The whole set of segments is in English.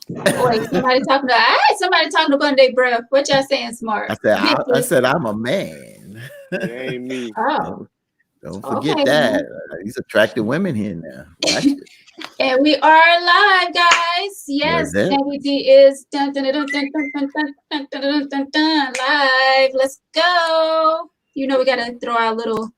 Wait, somebody talking to I had somebody talking about their breath. What y'all saying, smart? I said I'm a man. It ain't me. Oh, Don't forget okay. that. These attractive women here now. Watch it. And we are live, guys. Yes, That's it. NBD is dun, dun, dun, dun, dun, dun, dun, dun, dun, dun, dun, dun, live. Let's go. You know we gotta throw our little.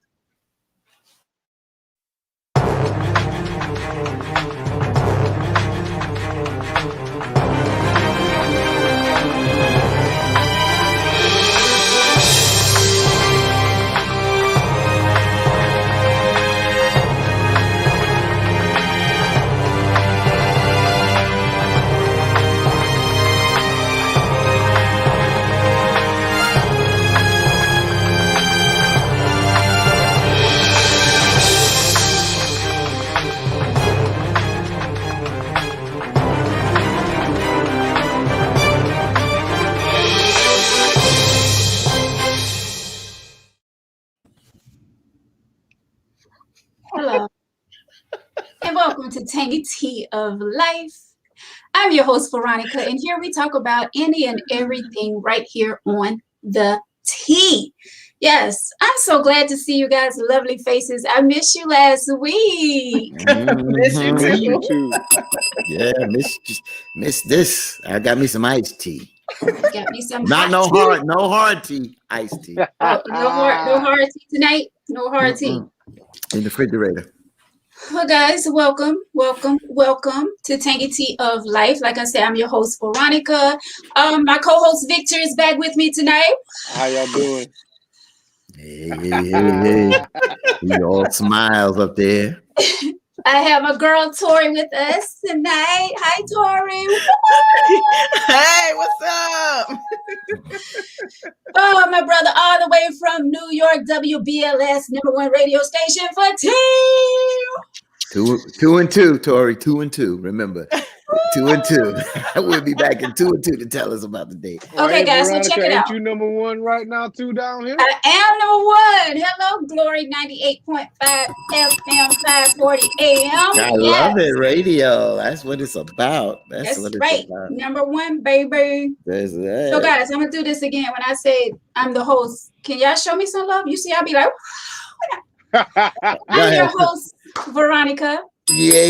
Hello. And welcome to Tangy Tea of Life. I'm your host, Veronica, and here we talk about any and everything right here on the tea. Yes, I'm so glad to see you guys' lovely faces. I missed you last week. Miss you too. Yeah, miss this. I got me some iced tea. Got me some Not no hard tea. Iced tea. Oh, no hard tea tonight. No hard tea. In the refrigerator. Well, guys, welcome to Tangy Tea of Life. Like I said, I'm your host, Veronica. My co-host Victor is back with me tonight. How y'all doing? Hey. We all smiles up there. I have my girl Tori with us tonight. Hi, Tori. Hey, what's up? Oh, my brother, all the way from New York, WBLS, #1 radio station for tea. 2 and 2, Tori. 2 and 2. Remember, 2 and 2. We'll be back in 2 and 2 to tell us about the date. Okay, guys, so check it out. Ain't you #1 right now too down here? I am #1. Hello, Glory 98.5 FM 540 AM. I love it, radio. That's what it's about. That's what right. It's about. #1, baby. That's that. So, guys, I'm going to do this again. When I say I'm the host, can y'all show me some love? You see, I'll be like, I'm your host, Veronica. Yeah.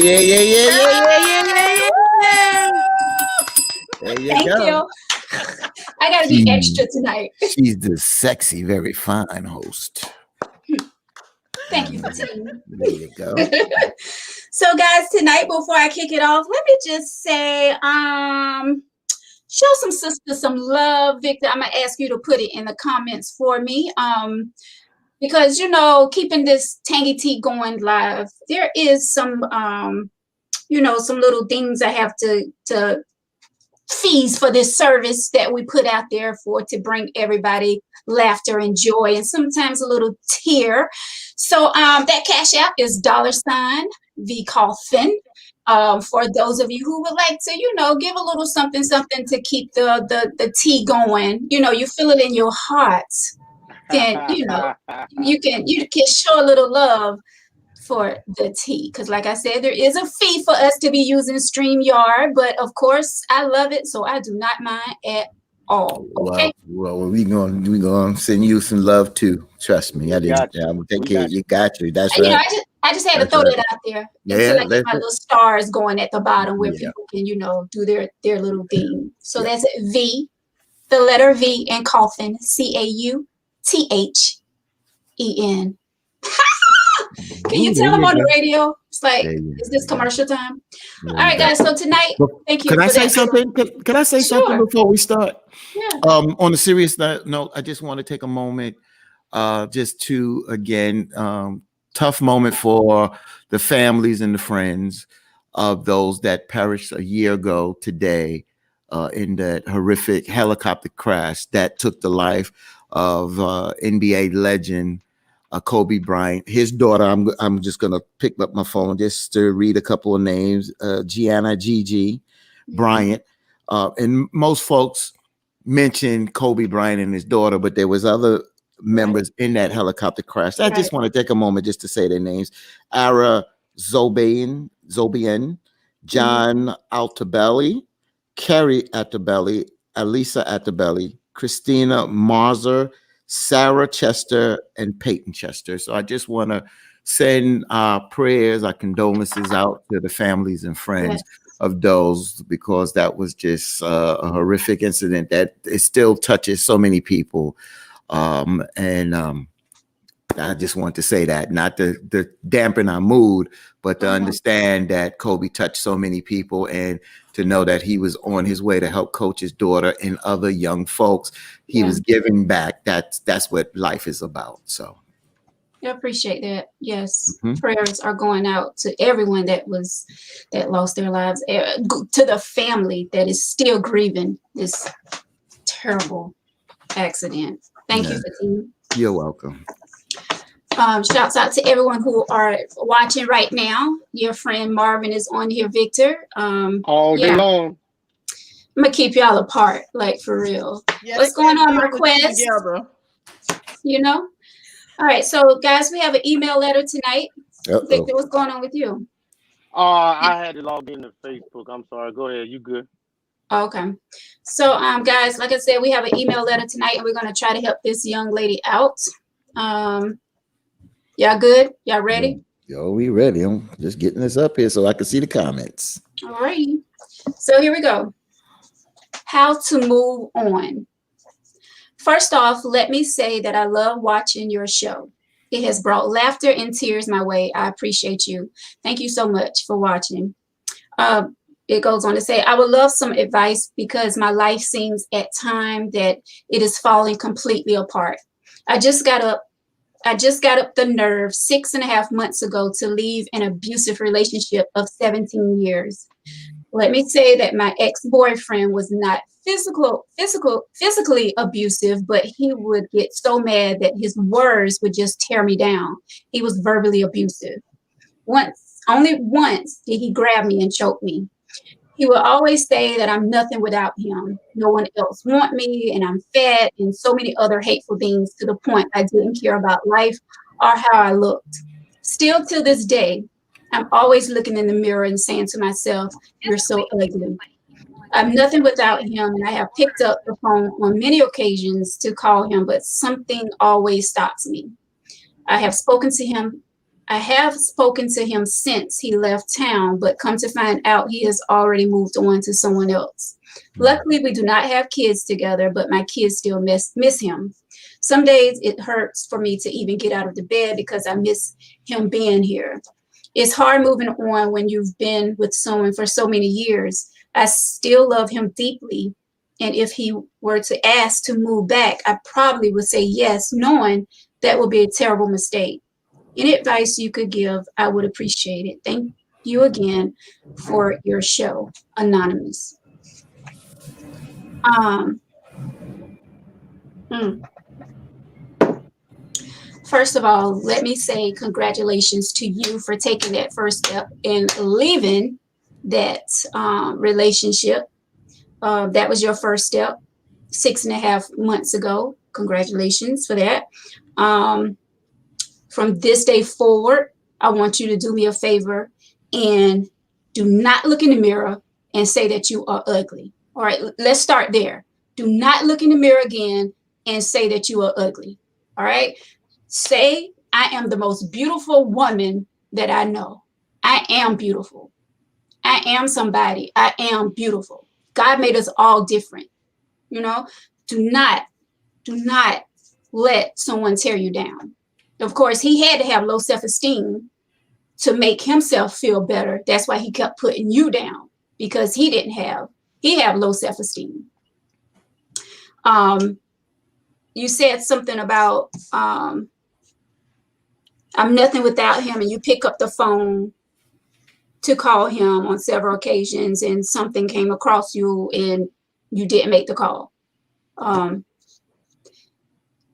There you Thank go. you. I got to be extra tonight. She's the sexy, very fine host. Thank you for telling me. There you go. So, guys, tonight, before I kick it off, let me just say, show some sisters some love. Victor, I'm going to ask you to put it in the comments for me. Because, you know, keeping this Tangy Tea going live, there is some, some little things I have to fees for this service that we put out there to bring everybody laughter and joy and sometimes a little tear. So that cash app is $VCoffin. For those of you who would like to, give a little something to keep the tea going. You feel it in your heart. Then you can show a little love for the tea, because like I said, there is a fee for us to be using StreamYard, but of course I love it, so I do not mind at all. Okay. Well, we gonna send you some love too. Trust me, I'm gonna take care. You got you. That's right. I just had to throw that out there. Yeah, until I get my little stars going at the bottom where people can do their little thing. So that's V, the letter V, and coffin, CAUTHEN. Can you tell them on the radio? It's like, is this commercial time? All right, guys. So tonight, thank you. Can I say something? Can I say something before we start? Yeah. On a serious note, I just want to take a moment, just to again, tough moment for the families and the friends of those that perished a year ago today, in that horrific helicopter crash that took the life of NBA legend Kobe Bryant. His daughter, I'm just gonna pick up my phone just to read a couple of names. Gianna Gigi Bryant, and most folks mention Kobe Bryant and his daughter, but there was other members in that helicopter crash. I just want to take a moment just to say their names: Ara Zobayan, John Altabelli, Kerry Altabelli, Alisa Altabelli, Christina Marzer, Sarah Chester, and Peyton Chester. So I just want to send our prayers, our condolences out to the families and friends of those, because that was just a horrific incident that it still touches so many people. I just want to say that, not to dampen our mood, but to understand that Kobe touched so many people, and to know that he was on his way to help coach his daughter and other young folks. He was giving back. That's what life is about. So I appreciate that. Yes. Prayers are going out to everyone that lost their lives, to the family that is still grieving this terrible accident. Thank you, Fatima. You're welcome. Shouts out to everyone who are watching right now. Your friend Marvin is on here, Victor. All day long. I'm gonna keep y'all apart, like for real. What's going on, Marquez? You know? All right, so guys, we have an email letter tonight. Victor, what's going on with you? I had to log into Facebook. I'm sorry. Go ahead. You good? Okay. So guys, like I said, we have an email letter tonight, and we're gonna try to help this young lady out. Y'all good? Y'all ready? Yo, we ready. I'm just getting this up here so I can see the comments. All right. So here we go. How to move on. First off, let me say that I love watching your show. It has brought laughter and tears my way. I appreciate you. Thank you so much for watching. It goes on to say, I would love some advice because my life seems at times that it is falling completely apart. I just got up the nerve 6.5 months ago to leave an abusive relationship of 17 years. Let me say that my ex-boyfriend was not physically abusive, but he would get so mad that his words would just tear me down. He was verbally abusive. Only once did he grab me and choke me. He would always say that I'm nothing without him. No one else want me, and I'm fat, and so many other hateful things, to the point I didn't care about life or how I looked. Still to this day, I'm always looking in the mirror and saying to myself, you're so ugly. I'm nothing without him, and I have picked up the phone on many occasions to call him, but something always stops me. I have spoken to him since he left town, but come to find out he has already moved on to someone else. Luckily, we do not have kids together, but my kids still miss him. Some days it hurts for me to even get out of the bed because I miss him being here. It's hard moving on when you've been with someone for so many years. I still love him deeply, and if he were to ask to move back, I probably would say yes, knowing that would be a terrible mistake. Any advice you could give, I would appreciate it. Thank you again for your show, Anonymous. First of all, let me say congratulations to you for taking that first step in leaving that relationship. That was your first step 6.5 months ago. Congratulations for that. From this day forward, I want you to do me a favor and do not look in the mirror and say that you are ugly. All right, let's start there. Do not look in the mirror again and say that you are ugly. All right, say, I am the most beautiful woman that I know. I am beautiful. I am somebody. I am beautiful. God made us all different. You know, do not let someone tear you down. Of course, he had to have low self-esteem to make himself feel better. That's why he kept putting you down, because he had low self-esteem. You said something about I'm nothing without him, and you pick up the phone to call him on several occasions, and something came across you and you didn't make the call.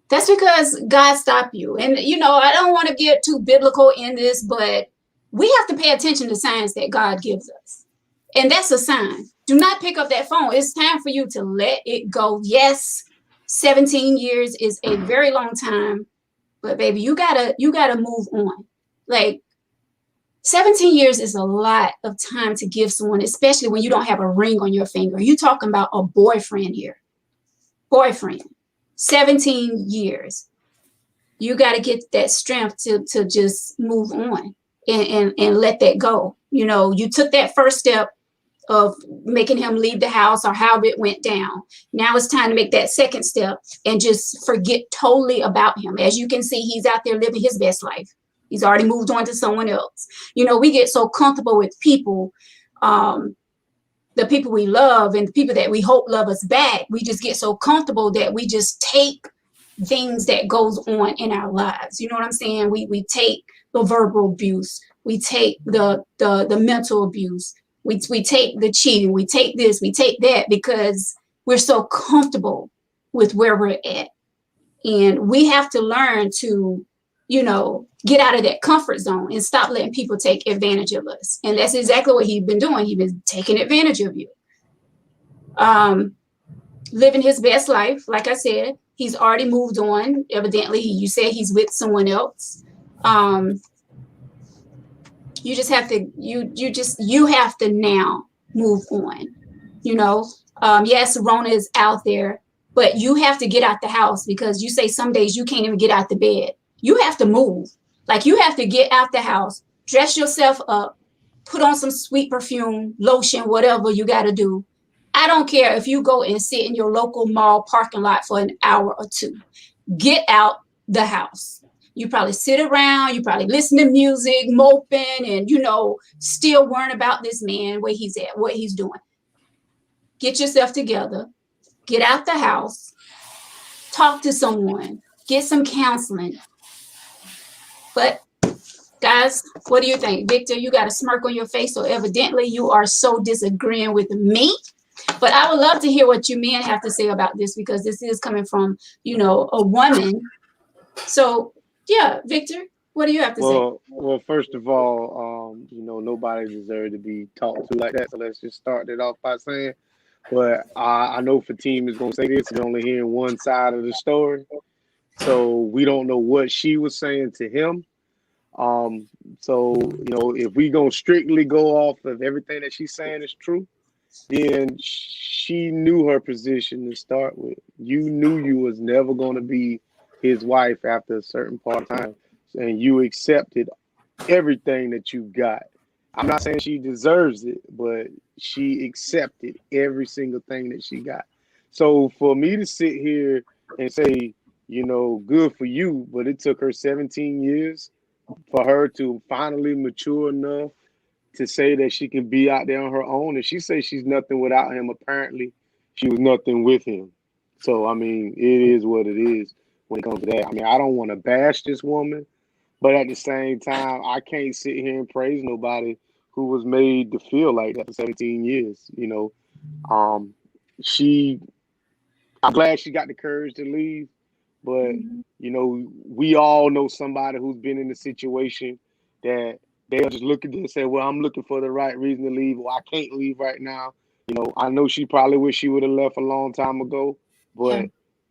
That's because God stopped you. And, you know, I don't want to get too biblical in this, but we have to pay attention to signs that God gives us. And that's a sign. Do not pick up that phone. It's time for you to let it go. Yes, 17 years is a very long time, but baby, you gotta move on. Like, 17 years is a lot of time to give someone, especially when you don't have a ring on your finger. You're talking about a boyfriend here. Boyfriend. 17 years. You got to get that strength to just move on and let that go. You know, you took that first step of making him leave the house or how it went down. Now it's time to make that second step and just forget totally about him. As you can see, he's out there living his best life. He's already moved on to someone else. You know, we get so comfortable with people, the people we love and the people that we hope love us back. We just get so comfortable that we just take things that goes on in our lives. You know what I'm saying? We take the verbal abuse. We take the mental abuse. We take the cheating. We take this. We take that because we're so comfortable with where we're at. And we have to learn to, you know, get out of that comfort zone and stop letting people take advantage of us. And that's exactly what he's been doing. He's been taking advantage of you. Living his best life. Like I said, he's already moved on. Evidently, you said he's with someone else. You just have to, you have to now move on. You know, yes, Rona is out there, but you have to get out the house because you say some days you can't even get out the bed. You have to move. Like you have to get out the house, dress yourself up, put on some sweet perfume, lotion, whatever you got to do. I don't care if you go and sit in your local mall parking lot for an hour or two. Get out the house. You probably sit around, you probably listen to music, moping, and, you know, still worrying about this man, where he's at, what he's doing. Get yourself together. Get out the house. Talk to someone. Get some counseling. But guys, what do you think? Victor, you got a smirk on your face, so evidently you are so disagreeing with me. But I would love to hear what you men have to say about this because this is coming from, you know, a woman. So, yeah, Victor, what do you have to say? Well, first of all, you know, nobody deserves to be talked to like that. So let's just start it off by saying, but I know Fatim is going to say this. You're only hearing one side of the story. So we don't know what she was saying to him. So, you know, if we going to strictly go off of everything that she's saying is true, then she knew her position to start with. You knew you was never going to be his wife after a certain part of time, and you accepted everything that you got. I'm not saying she deserves it, but she accepted every single thing that she got. So for me to sit here and say, you know, good for you, but it took her 17 years for her to finally mature enough to say that she can be out there on her own. And she says she's nothing without him. Apparently, she was nothing with him. So, I mean, it is what it is when it comes to that. I mean, I don't want to bash this woman, but at the same time, I can't sit here and praise nobody who was made to feel like that for 17 years. You know, I'm glad she got the courage to leave. But, you know, we all know somebody who's been in a situation that they'll just look at this and say, well, I'm looking for the right reason to leave. Well, I can't leave right now. You know, I know she probably wish she would have left a long time ago. But,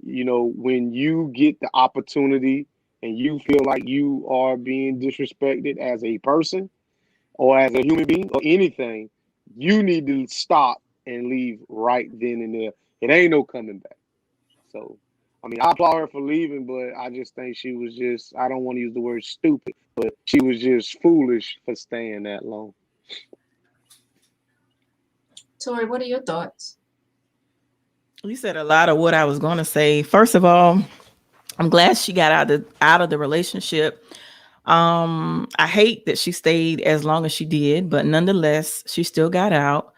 you know, when you get the opportunity and you feel like you are being disrespected as a person or as a human being or anything, you need to stop and leave right then and there. It ain't no coming back. So, I mean, I applaud her for leaving, but I just think she was just, I don't want to use the word stupid, but she was just foolish for staying that long. Tori, what are your thoughts? You said a lot of what I was going to say. First of all, I'm glad she got out of the relationship. I hate that she stayed as long as she did, but nonetheless, she still got out.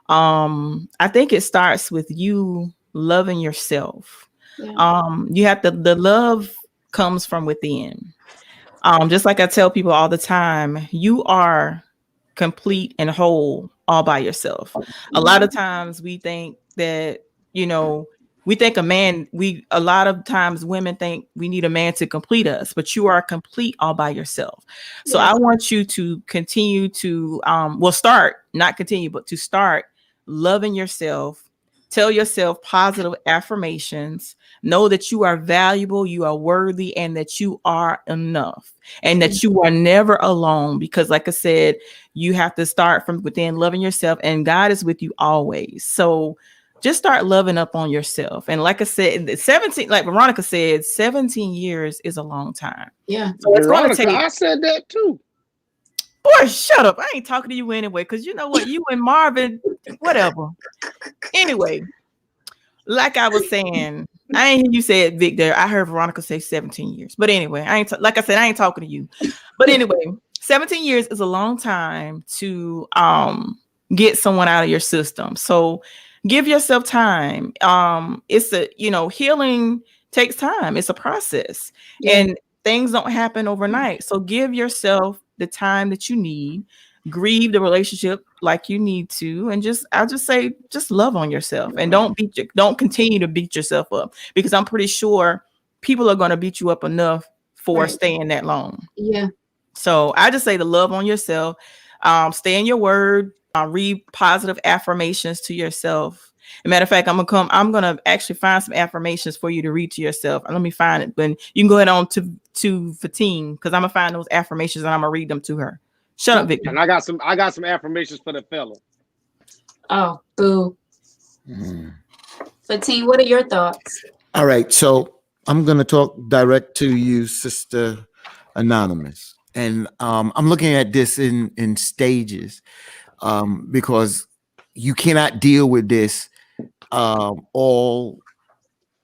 I think it starts with you loving yourself. Yeah. You have the love comes from within. Just like I tell people all the time, you are complete and whole all by yourself. A lot of times we think that, you know, a lot of times women think we need a man to complete us, but you are complete all by yourself. So I want you to continue to, not continue, but to start loving yourself, Tell yourself positive affirmations. Know that you are valuable, you are worthy, and that you are enough, and that you are never alone. Because, like I said, you have to start from within, loving yourself, and God is with you always. So just start loving up on yourself. And like I said, 17, like Veronica said, 17 years is a long time. Yeah. So it's going to Veronica, take. I said that too. Boy, shut up. I ain't talking to you anyway, because you know what? You and Marvin, whatever. Anyway, like I was saying, I ain't hear you say it, Victor. I heard Veronica say 17 years. But anyway, like I said, I ain't talking to you. But anyway, 17 years is a long time to get someone out of your system. So give yourself time. It's healing takes time. It's a process. Yeah. And things don't happen overnight. So give yourself the time that you need. Grieve the relationship like you need to, and I'll just say, just love on yourself, and don't continue to beat yourself up, because I'm pretty sure people are going to beat you up enough for staying that long. Yeah. So I just say to love on yourself, stay in your word, read positive affirmations to yourself. As a matter of fact, I'm gonna actually find some affirmations for you to read to yourself. Let me find it, but you can go ahead on to Fatine, because I'm gonna find those affirmations and I'm gonna read them to her. Shut up, Victor. And I got some affirmations for the fella. Oh, boo. Fatine, what are your thoughts? All right, so I'm going to talk direct to you, Sister Anonymous, and I'm looking at this in stages, because you cannot deal with this all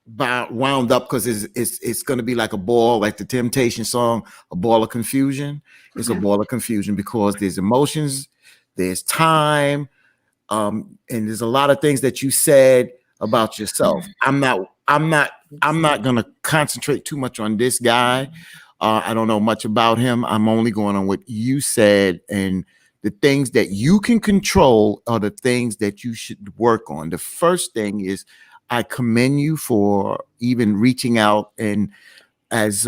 wound up, because it's going to be like a ball, like the Temptation song, a ball of confusion. It's a ball of confusion, because there's emotions, there's time, and there's a lot of things that you said about yourself. I'm not going to concentrate too much on this guy. I don't know much about him. I'm only going on what you said, and the things that you can control are the things that you should work on. The first thing is, I commend you for even reaching out, and as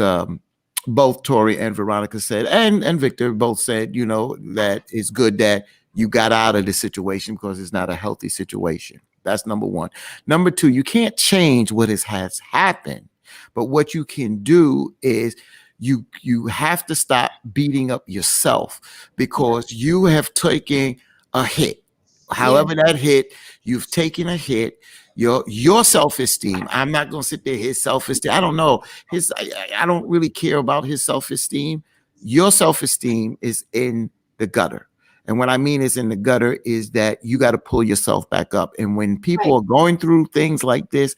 both Tori and Veronica said, and Victor both said, that it's good that you got out of the situation, because it's not a healthy situation. That's number one. Number two, you can't change what has happened, but what you can do is you have to stop beating up yourself, because you have taken a hit. However that hit, you've taken a hit. Your self-esteem. I'm not going to sit there. His self-esteem. I don't know. I don't really care about his self-esteem. Your self-esteem is in the gutter. And what I mean is in the gutter is that you got to pull yourself back up. And when people are going through things like this,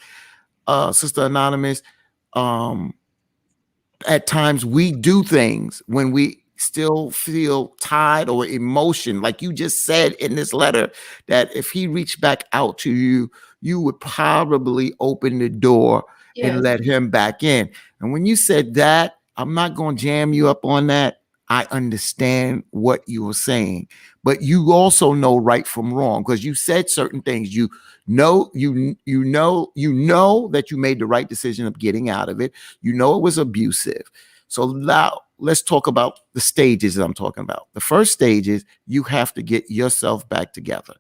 Sister Anonymous, at times we do things when we still feel tired or emotion, like you just said in this letter, that if he reached back out to you, you would probably open the door and let him back in. And when you said that, I'm not going to jam you up on that. I understand what you were saying, but you also know right from wrong, because you said certain things. You know that you made the right decision of getting out of it. You know it was abusive. So now let's talk about the stages that I'm talking about. The first stage is you have to get yourself back together.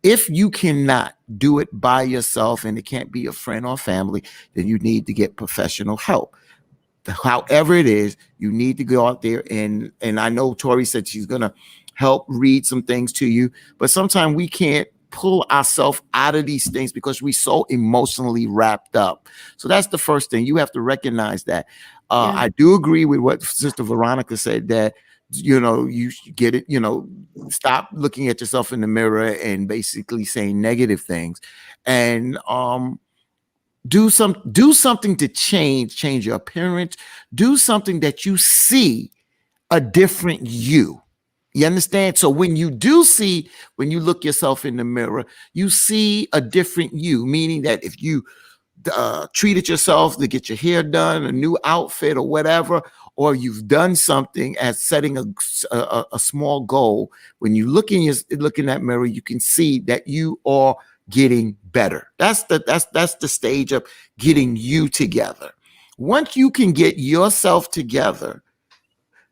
If you cannot do it by yourself, and it can't be a friend or family, then you need to get professional help. However it is, you need to go out there, and I know Tori said she's going to help read some things to you, but sometimes we can't pull ourselves out of these things because we're so emotionally wrapped up. So that's the first thing. You have to recognize that. I do agree with what Sister Veronica said, that, you get it, stop looking at yourself in the mirror and basically saying negative things, and do something to change your appearance. Do something that you see a different you. You understand? So when you look yourself in the mirror, you see a different you, meaning that if you treated yourself to get your hair done, a new outfit or whatever, or you've done something as setting a small goal, when you look in that mirror, you can see that you are getting better. That's the stage of getting you together. Once you can get yourself together,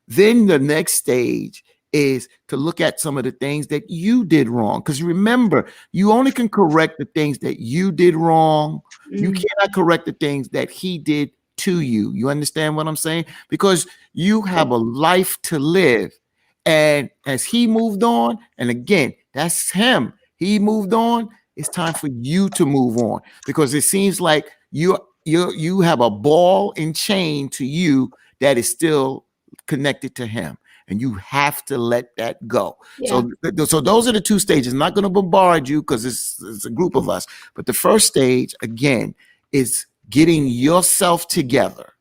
then the next stage is to look at some of the things that you did wrong. Because remember, you only can correct the things that you did wrong. You cannot correct the things that he did to you. You understand what I'm saying? Because you have a life to live. And as he moved on, and again, that's him. He moved on. It's time for you to move on, because it seems like you have a ball and chain to you that is still connected to him, and you have to let that go. Yeah. So those are the two stages. I'm not going to bombard you because it's a group of us, but the first stage again is getting yourself together.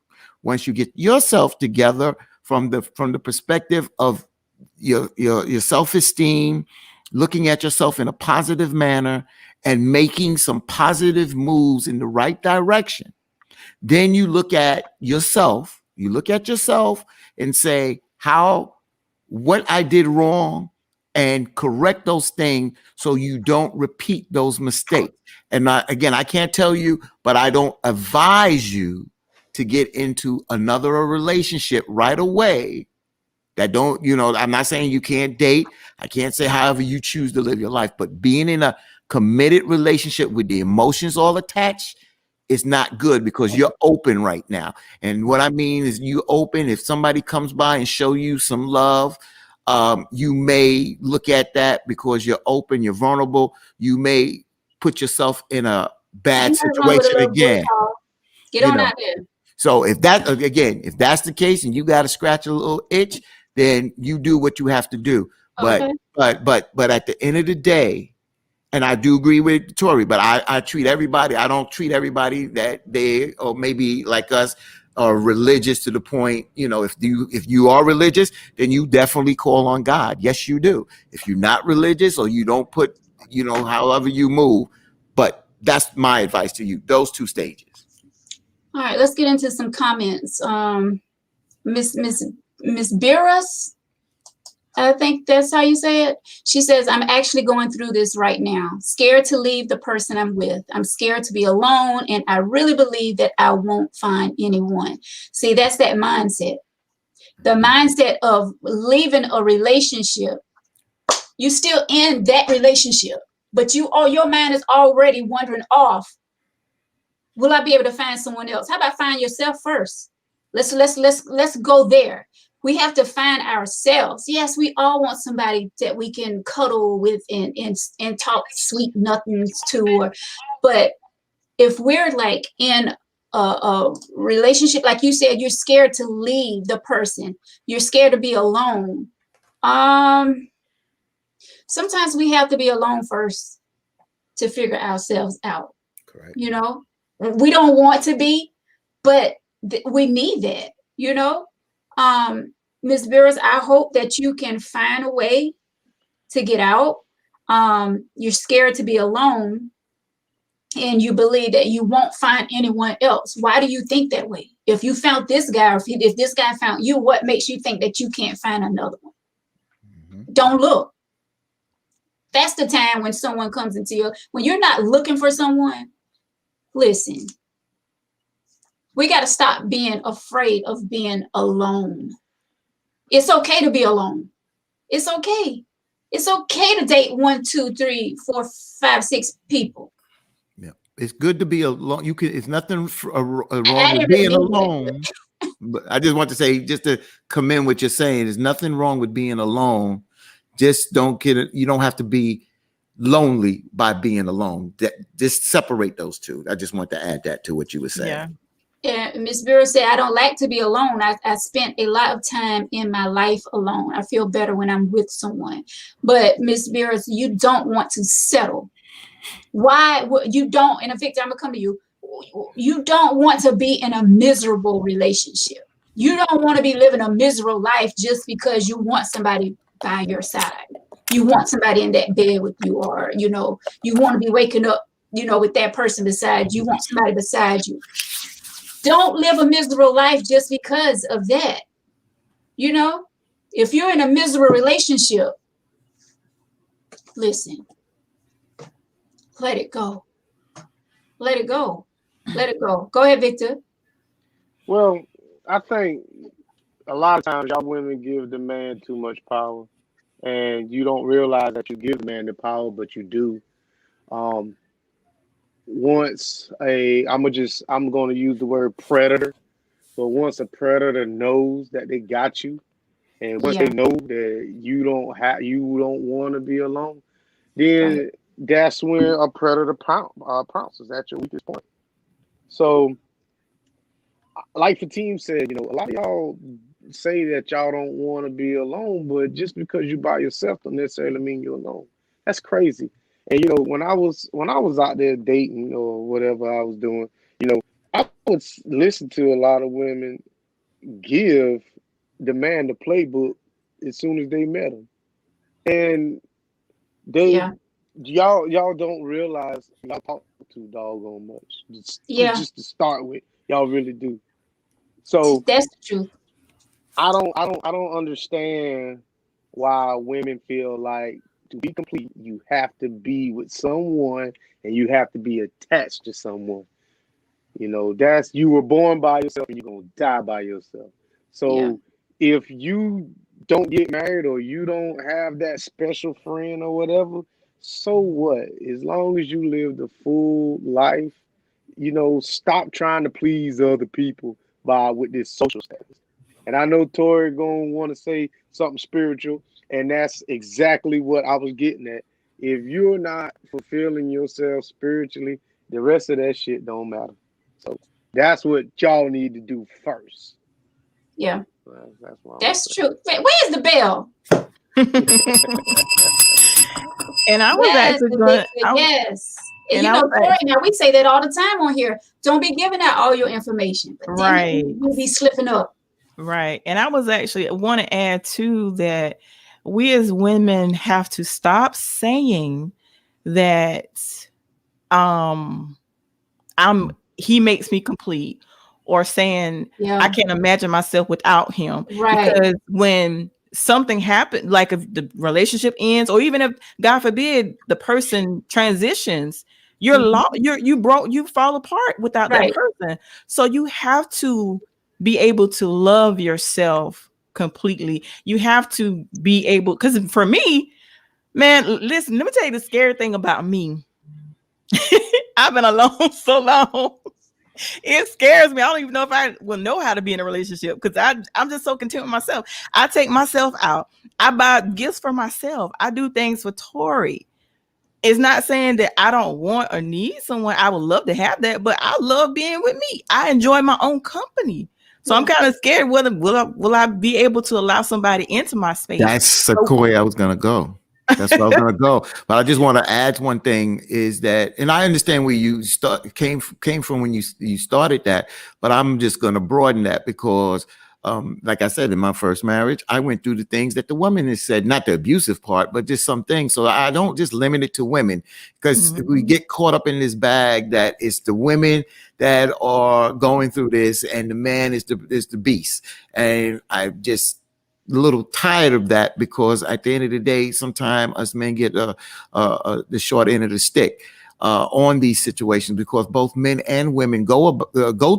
Once you get yourself together from the perspective of your self-esteem, looking at yourself in a positive manner and making some positive moves in the right direction, then you look at yourself. You look at yourself and say, what I did wrong, and correct those things so you don't repeat those mistakes. And I can't tell you, but I don't advise you to get into another relationship right away. I'm not saying you can't date. I can't say however you choose to live your life, but being in a committed relationship with the emotions all attached is not good, because you're open right now. And what I mean is, you open. If somebody comes by and show you some love, you may look at that because you're open, you're vulnerable. You may put yourself in a bad situation again. Get on out there. So if that's the case and you got to scratch a little itch, then you do what you have to do. Okay. But at the end of the day, and I do agree with Tori, but I treat everybody. I don't treat everybody that they, or maybe like us, are religious to the point, if you are religious, then you definitely call on God. Yes, you do. If you're not religious, or you don't put, however you move, but that's my advice to you, those two stages. All right, let's get into some comments. Miss Biras, I think that's how you say it. She says, I'm actually going through this right now. Scared to leave the person I'm with. I'm scared to be alone, and I really believe that I won't find anyone. See, that's that mindset. The mindset of leaving a relationship. You still in that relationship, but your mind is already wandering off. Will I be able to find someone else? How about find yourself first? Let's go there. We have to find ourselves. Yes, we all want somebody that we can cuddle with and talk sweet nothings to. But if we're like in a relationship, like you said, you're scared to leave the person. You're scared to be alone. Sometimes we have to be alone first to figure ourselves out. Correct. We don't want to be, but we need that, Ms. Beers, I hope that you can find a way to get out. You're scared to be alone, and you believe that you won't find anyone else. Why do you think that way? If you found this guy, or if this guy found you, what makes you think that you can't find another one? Mm-hmm. Don't look. That's the time when someone comes into when you're not looking for someone. Listen, we got to stop being afraid of being alone. It's okay to be alone. It's okay. It's okay to date 1, 2, 3, 4, 5, 6 people. Yeah, it's good to be alone. It's nothing wrong with being alone. But I just want to say, just to commend what you're saying, there's nothing wrong with being alone. Just don't get it. You don't have to be lonely by being alone. Just separate those two. I just want to add that to what you were saying. Yeah, Ms. Vera said, I don't like to be alone. I spent a lot of time in my life alone. I feel better when I'm with someone. But Ms. Vera, you don't want to settle. Why? You don't, and Victor, I'm going to come to you. You don't want to be in a miserable relationship. You don't want to be living a miserable life just because you want somebody by your side. You want somebody in that bed with you, or, you want to be waking up, with that person beside you. You want somebody beside you. Don't live a miserable life just because of that. If you're in a miserable relationship, listen, let it go. Let it go. Let it go. Go ahead, Victor. Well, I think a lot of times y'all women give the man too much power. and you don't realize that you give the man the power, but you do. Um, I'm gonna use the word predator, but once a predator knows that they got you, and once they Yeah. know that you don't want to be alone, Right. then that's when a predator pounces at your weakest point. So, like the team said, a lot of y'all say that y'all don't want to be alone, but just because you by yourself don't necessarily mean you're alone. That's crazy. And when I was out there dating or whatever I was doing, I would listen to a lot of women give the man the playbook as soon as they met him, and they Yeah. y'all don't realize y'all talk too doggone much. Just, Yeah. just to start with, y'all really do. So That's the truth. I don't understand why women feel like to be complete, you have to be with someone and you have to be attached to someone. That's you were born by yourself and you're gonna die by yourself. Yeah. So if you don't get married or you don't have that special friend or whatever, so what? As long as you live the full life, stop trying to please other people by with this social status. And I know Tori gonna want to say something spiritual, and that's exactly what I was getting at. If you're not fulfilling yourself spiritually, the rest of that shit don't matter. So that's what y'all need to do first. Yeah. That's what I'm That's saying. true. Where's the bell? And I was Yes, actually the going. Victor. Yes. And And I was Tori, now we say that all the time on here. Don't be giving out all your information, but then right. we'll be slipping up. Right. And I was actually want to add too that we as women have to stop saying that he makes me complete, or saying Yeah. I can't imagine myself without him. Right. Because when something happened, like if the relationship ends, or even if God forbid the person transitions, you're you fall apart without that Right. person. So you have to be able to love yourself completely. You have to be able, because for me, man, listen, let me tell you the scary thing about me. I've been alone so long. It scares me. I don't even know if I will know how to be in a relationship, because I'm just so content with myself. I take myself out. I buy gifts for myself. I do things for Tori. It's not saying that I don't want or need someone. I would love to have that, but I love being with me. I enjoy my own company. So I'm kind of scared whether will I be able to allow somebody into my space. That's the way I was going to go. That's where I was going to go. But I just want to add one thing is that, and I understand where you came from when you started that, but I'm just going to broaden that because, like I said, in my first marriage, I went through the things that the woman has said, not the abusive part, but just some things. So I don't just limit it to women, because we get caught up in this bag that it's the women that are going through this and the man is the beast. And I just a little tired of that, because at the end of the day, sometimes us men get the short end of the stick on these situations, because both men and women go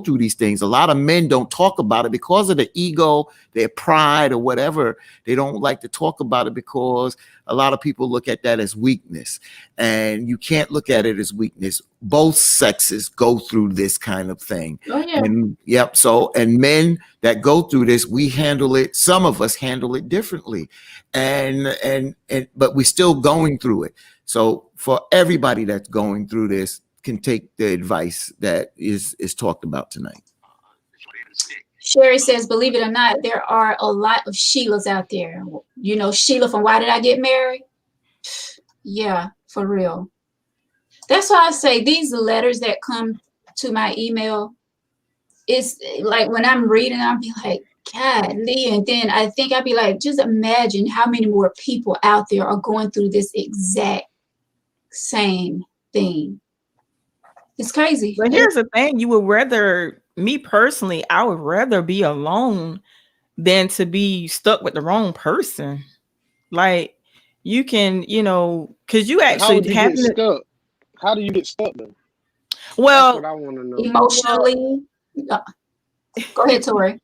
through these things. A lot of men don't talk about it because of the ego, their pride, or whatever. They don't like to talk about it because a lot of people look at that as weakness, and you can't look at it as weakness. Both sexes go through this kind of thing. Oh, yeah. And yep. So, and men that go through this, we handle it. Some of us handle it differently, but we're still going through it. So for everybody that's going through this, can take the advice that is talked about tonight. Sherry says, believe it or not, there are a lot of Sheilas out there. You know, Sheila from Why Did I Get Married? Yeah, for real. That's why I say these letters that come to my email, it's like when I'm reading, I'll be like, God, Lee. And then I think I'd be like, just imagine how many more people out there are going through this exact same thing. It's crazy. But here's the thing: you would rather, me personally, I would rather be alone than to be stuck with the wrong person. Like, you can, because you How actually would you get stuck? How do you get stuck though? Well, that's what I want to know. Emotionally. Go ahead, Tori.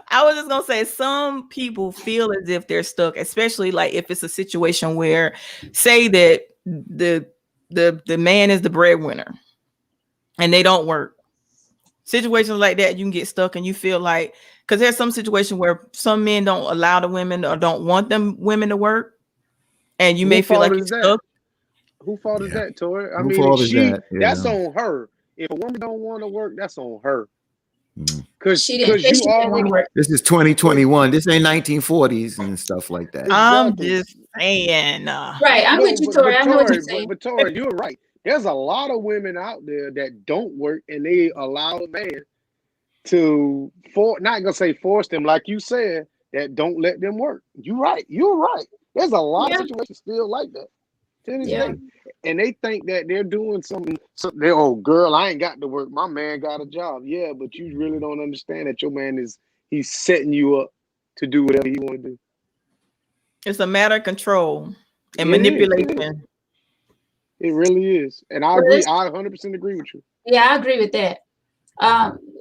I was just gonna say some people feel as if they're stuck, especially like if it's a situation where, say that the man is the breadwinner and they don't work. Situations like that, you can get stuck and you feel like, because there's some situation where some men don't allow the women or don't want them women to work, and you may feel like you're stuck. Who fault is that, Tori? I Who mean, fault if is she, that? Yeah. that's on her. If a woman don't want to work, that's on her. Because she didn't you already. This is 2021. This ain't 1940s and stuff like that. I'm Exactly. just saying. Right, I'm with you, Tori. I know what you're saying. But Tori, you're right. There's a lot of women out there that don't work, and they allow a man to not gonna say force them, like you said, that don't let them work. You're right. You're right. There's a lot of situations still like that to this day, and they think that they're doing something. So they're, oh, girl, I ain't got to work. My man got a job. Yeah, but you really don't understand that your man he's setting you up to do whatever he want to do. It's a matter of control and manipulation. It really is, and I agree. I 100% agree with you. Yeah, I agree with that.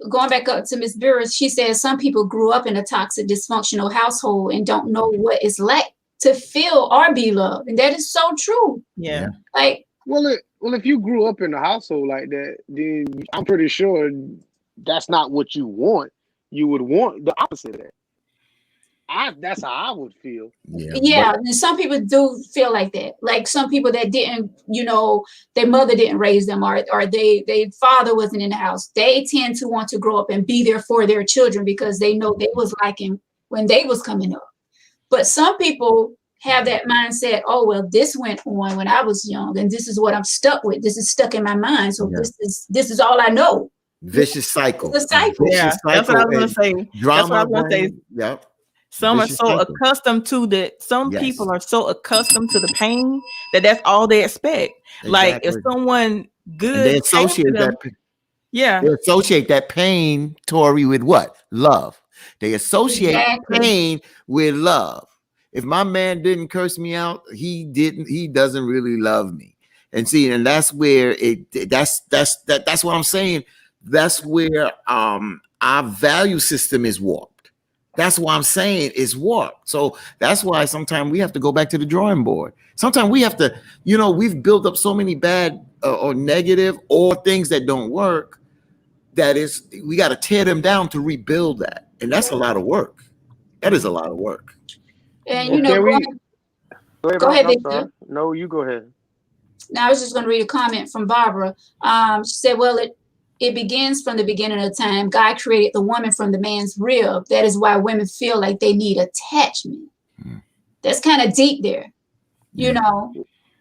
Going back up to Miss Burris, she says some people grew up in a toxic, dysfunctional household and don't know what it's like to feel or be loved, and that is so true. Yeah. Like, well, if you grew up in a household like that, then I'm pretty sure that's not what you want. You would want the opposite of that. That's how I would feel. Yeah, and some people do feel like that. Like some people that didn't, their mother didn't raise them, or their father wasn't in the house. They tend to want to grow up and be there for their children because they know they was liking when they was coming up. But some people have that mindset, oh, well, this went on when I was young, and this is what I'm stuck with. This is stuck in my mind. So this is all I know. Vicious cycle. The cycle. Yeah, that's what I was going to say. That's what I was going to say. Yep. Some are so accustomed to that. Some people are so accustomed to the pain that's all they expect. Exactly. Like if someone good, and they associate that. They associate that pain, Tori, with what? Love. They associate pain with love. If my man didn't curse me out, he doesn't really love me. And see, and that's where that's what I'm saying. That's where our value system is warped. That's why I'm saying it's warped. So that's why sometimes we have to go back to the drawing board. Sometimes we have to, we've built up so many bad or negative or things that don't work. We got to tear them down to rebuild that. And that's a lot of work. That is a lot of work. And go ahead, Victor. No, you go ahead. Now I was just going to read a comment from Barbara. She said, well, it begins from the beginning of time. God created the woman from the man's rib. That is why women feel like they need attachment. That's kind of deep there,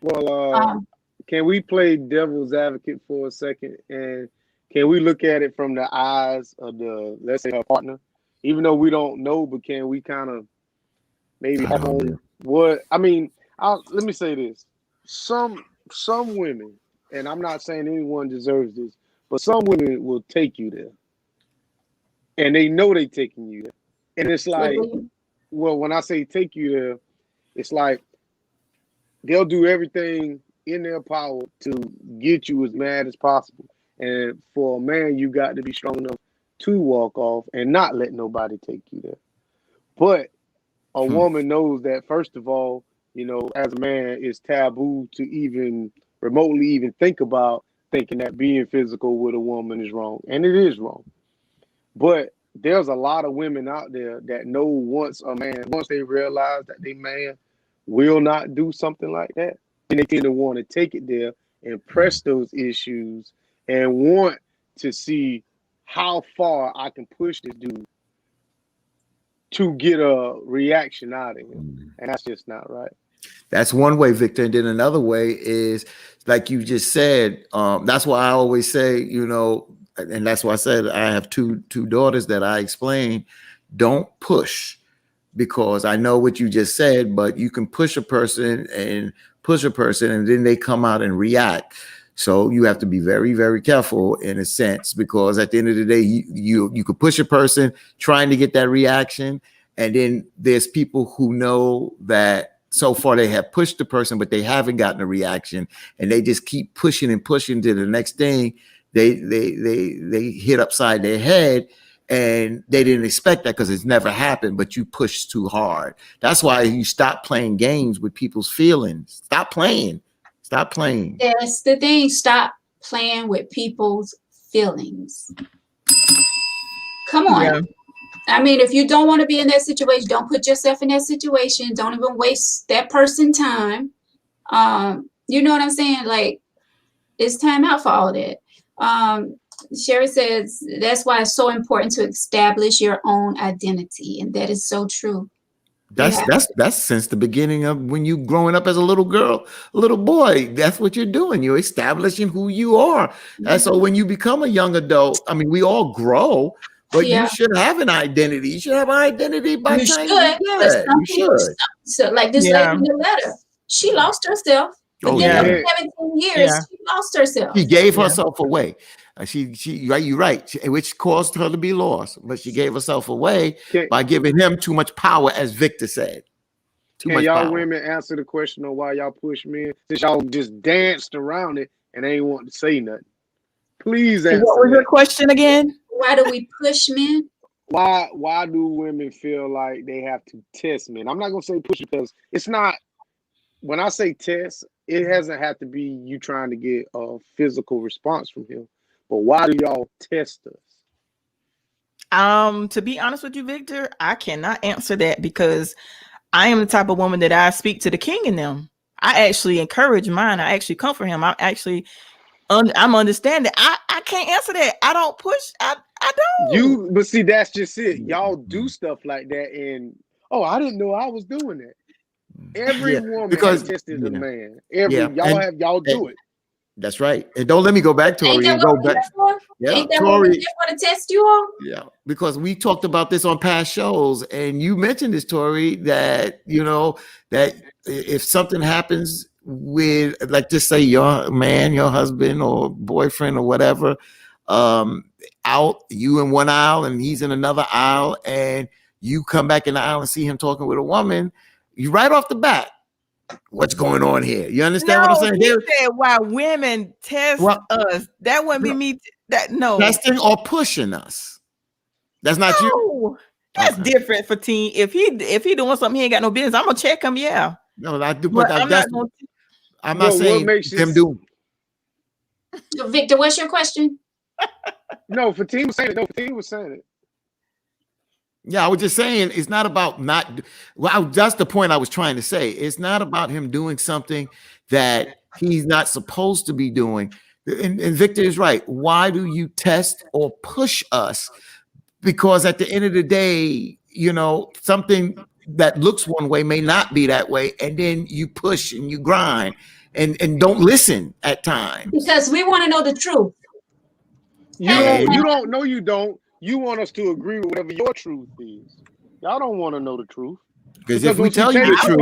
Well, can we play devil's advocate for a second? And can we look at it from the eyes of let's say, her partner? Even though we don't know, but can we kind of maybe what? I mean, let me say this. Some women, and I'm not saying anyone deserves this, but some women will take you there. And they know they're taking you there. And it's like, well, when I say take you there, it's like they'll do everything in their power to get you as mad as possible. And for a man, you got to be strong enough to walk off and not let nobody take you there. But a woman knows that, first of all, as a man, it's taboo to even remotely even think about thinking that being physical with a woman is wrong. And it is wrong. But there's a lot of women out there that know once they realize that their man will not do something like that, and they tend to want to take it there and press those issues and want to see how far I can push this dude to get a reaction out of him. And that's just not right. That's one way, Victor. And then another way is, like you just said, that's why I always say, and that's why I said I have two daughters that I explain, don't push, because I know what you just said, but you can push a person and then they come out and react. So you have to be very, very careful in a sense, because at the end of the day, you could push a person trying to get that reaction. And then there's people who know that so far they have pushed the person, but they haven't gotten a reaction, and they just keep pushing and pushing to the next thing. They hit upside their head, and they didn't expect that because it's never happened, but you pushed too hard. That's why you stop playing games with people's feelings. Stop playing. That's the thing. Stop playing with people's feelings. Come on. Yeah. I mean, if you don't want to be in that situation, don't put yourself in that situation. Don't even waste that person's time. You know what I'm saying? Like, it's time out for all that. Sherry says that's why it's so important to establish your own identity, and that is so true. That's since the beginning of when you growing up as a little girl, a little boy. That's what you're doing. You're establishing who you are. And so when you become a young adult, I mean, we all grow, but you should have an identity. You should have an identity by the time you should. So, like this lady in the letter, she lost herself. But then 17 years, she lost herself. She gave herself away. You're right, which caused her to be lost. But she gave herself away by giving him too much power, as Victor said. Can y'all women answer the question on why y'all push men? Since y'all just danced around it and ain't want to say nothing. Please answer. What was your question again? Why do we push men? Why do women feel like they have to test men? I'm not gonna say push because it's not. When I say test, it hasn't had to be you trying to get a physical response from him. But why do y'all test us? To be honest with you, Victor, I cannot answer that because I am the type of woman that I speak to the king in them. I actually encourage mine. I actually comfort him. I'm understanding. I can't answer that. I don't push. I don't. But see, that's just it. Y'all do stuff like that, and I didn't know I was doing that. Every woman has tested a man. Y'all do it. That's right. And don't let me go back, Tori. Ain't that what we're Tori. They want to test you all? Yeah, because we talked about this on past shows, and you mentioned this, Tori, that that if something happens with, like, just say your man, your husband or boyfriend or whatever, out, you in one aisle and he's in another aisle, and you come back in the aisle and see him talking with a woman, you right off the bat, what's going on here? You understand what I'm saying? You said why women test us. That wouldn't be me. Testing or pushing us. That's not you. That's different for teen. If he doing something he ain't got no business, I'm gonna check him. Yeah. No, I do. But I'm not saying them do. Victor, what's your question? No, Fatima was saying it. No, Fatima was saying it. Yeah, I was just saying it's not about that's the point I was trying to say. It's not about him doing something that he's not supposed to be doing. And Victor is right. Why do you test or push us? Because at the end of the day, something that looks one way may not be that way. And then you push and you grind and don't listen at times. Because we want to know the truth. You don't know you don't. You want us to agree with whatever your truth is. Y'all don't want to know the truth. Because if we tell you the truth,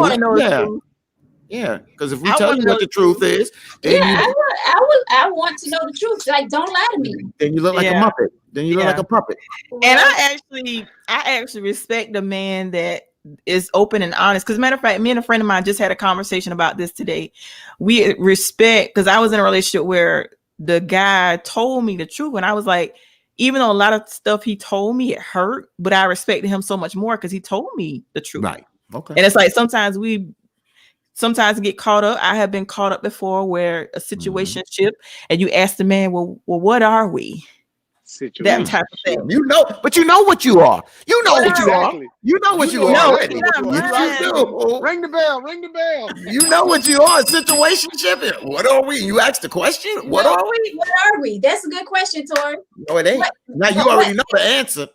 because if we tell you what the truth is, I want to know the truth. Like, don't lie to me. Then you look like a muppet. Then you look like a puppet. And I actually respect the man that is open and honest. Because matter of fact, me and a friend of mine just had a conversation about this today. We respect, because I was in a relationship where the guy told me the truth, and I was like, even though a lot of stuff he told me, it hurt, but I respected him so much more because he told me the truth. Right. Okay. And it's like sometimes get caught up. I have been caught up before where a situationship, and you ask the man, well, what are we? That type of thing. But you know what you are. You know what you are. You know what you are already. You do. Ring the bell. Ring the bell. You know what you are. Situationship. What are we? You asked the question. What are we? What are we? That's a good question, Tori. No, it ain't. Now you already know the answer.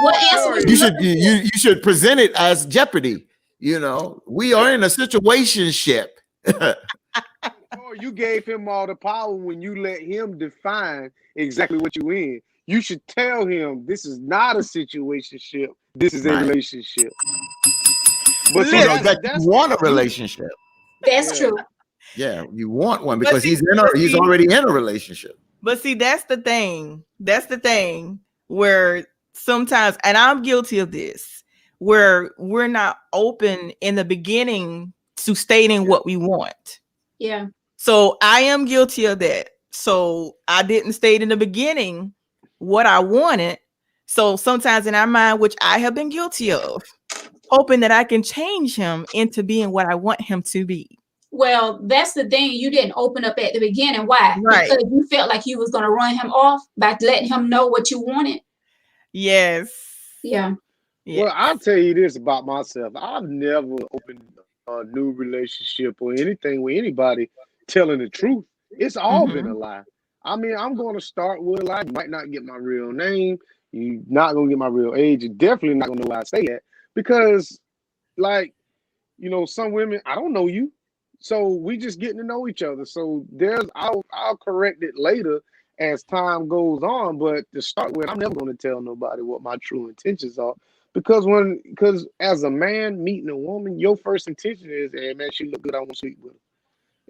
What answer? You should present it as Jeopardy. We are in a situationship. Or you gave him all the power when you let him define exactly what you in. You should tell him this is not a situationship. This is a relationship. But you want a relationship. That's true. Yeah, you want one because he's already in a relationship. But see, that's the thing. That's the thing where sometimes, and I'm guilty of this, where we're not open in the beginning to stating what we want. Yeah. So I am guilty of that. So I didn't state in the beginning what I wanted. So sometimes in our mind, which I have been guilty of, hoping that I can change him into being what I want him to be. Well, that's the thing. You didn't open up at the beginning. Why? Right. Because you felt like you was going to run him off by letting him know what you wanted. Yes. Yeah. Well, I'll tell you this about myself. I've never opened a new relationship or anything with anybody telling the truth. It's all been a lie. I mean, I'm going to start with a lie. You might not get my real name. You're not going to get my real age. You're definitely not going to know where I stay at. Because, like, you know, some women, I don't know you. So we just getting to know each other. So I'll correct it later as time goes on. But to start with, I'm never going to tell nobody what my true intentions are. Because as a man meeting a woman, your first intention is, hey man, she look good, I want to sleep with her.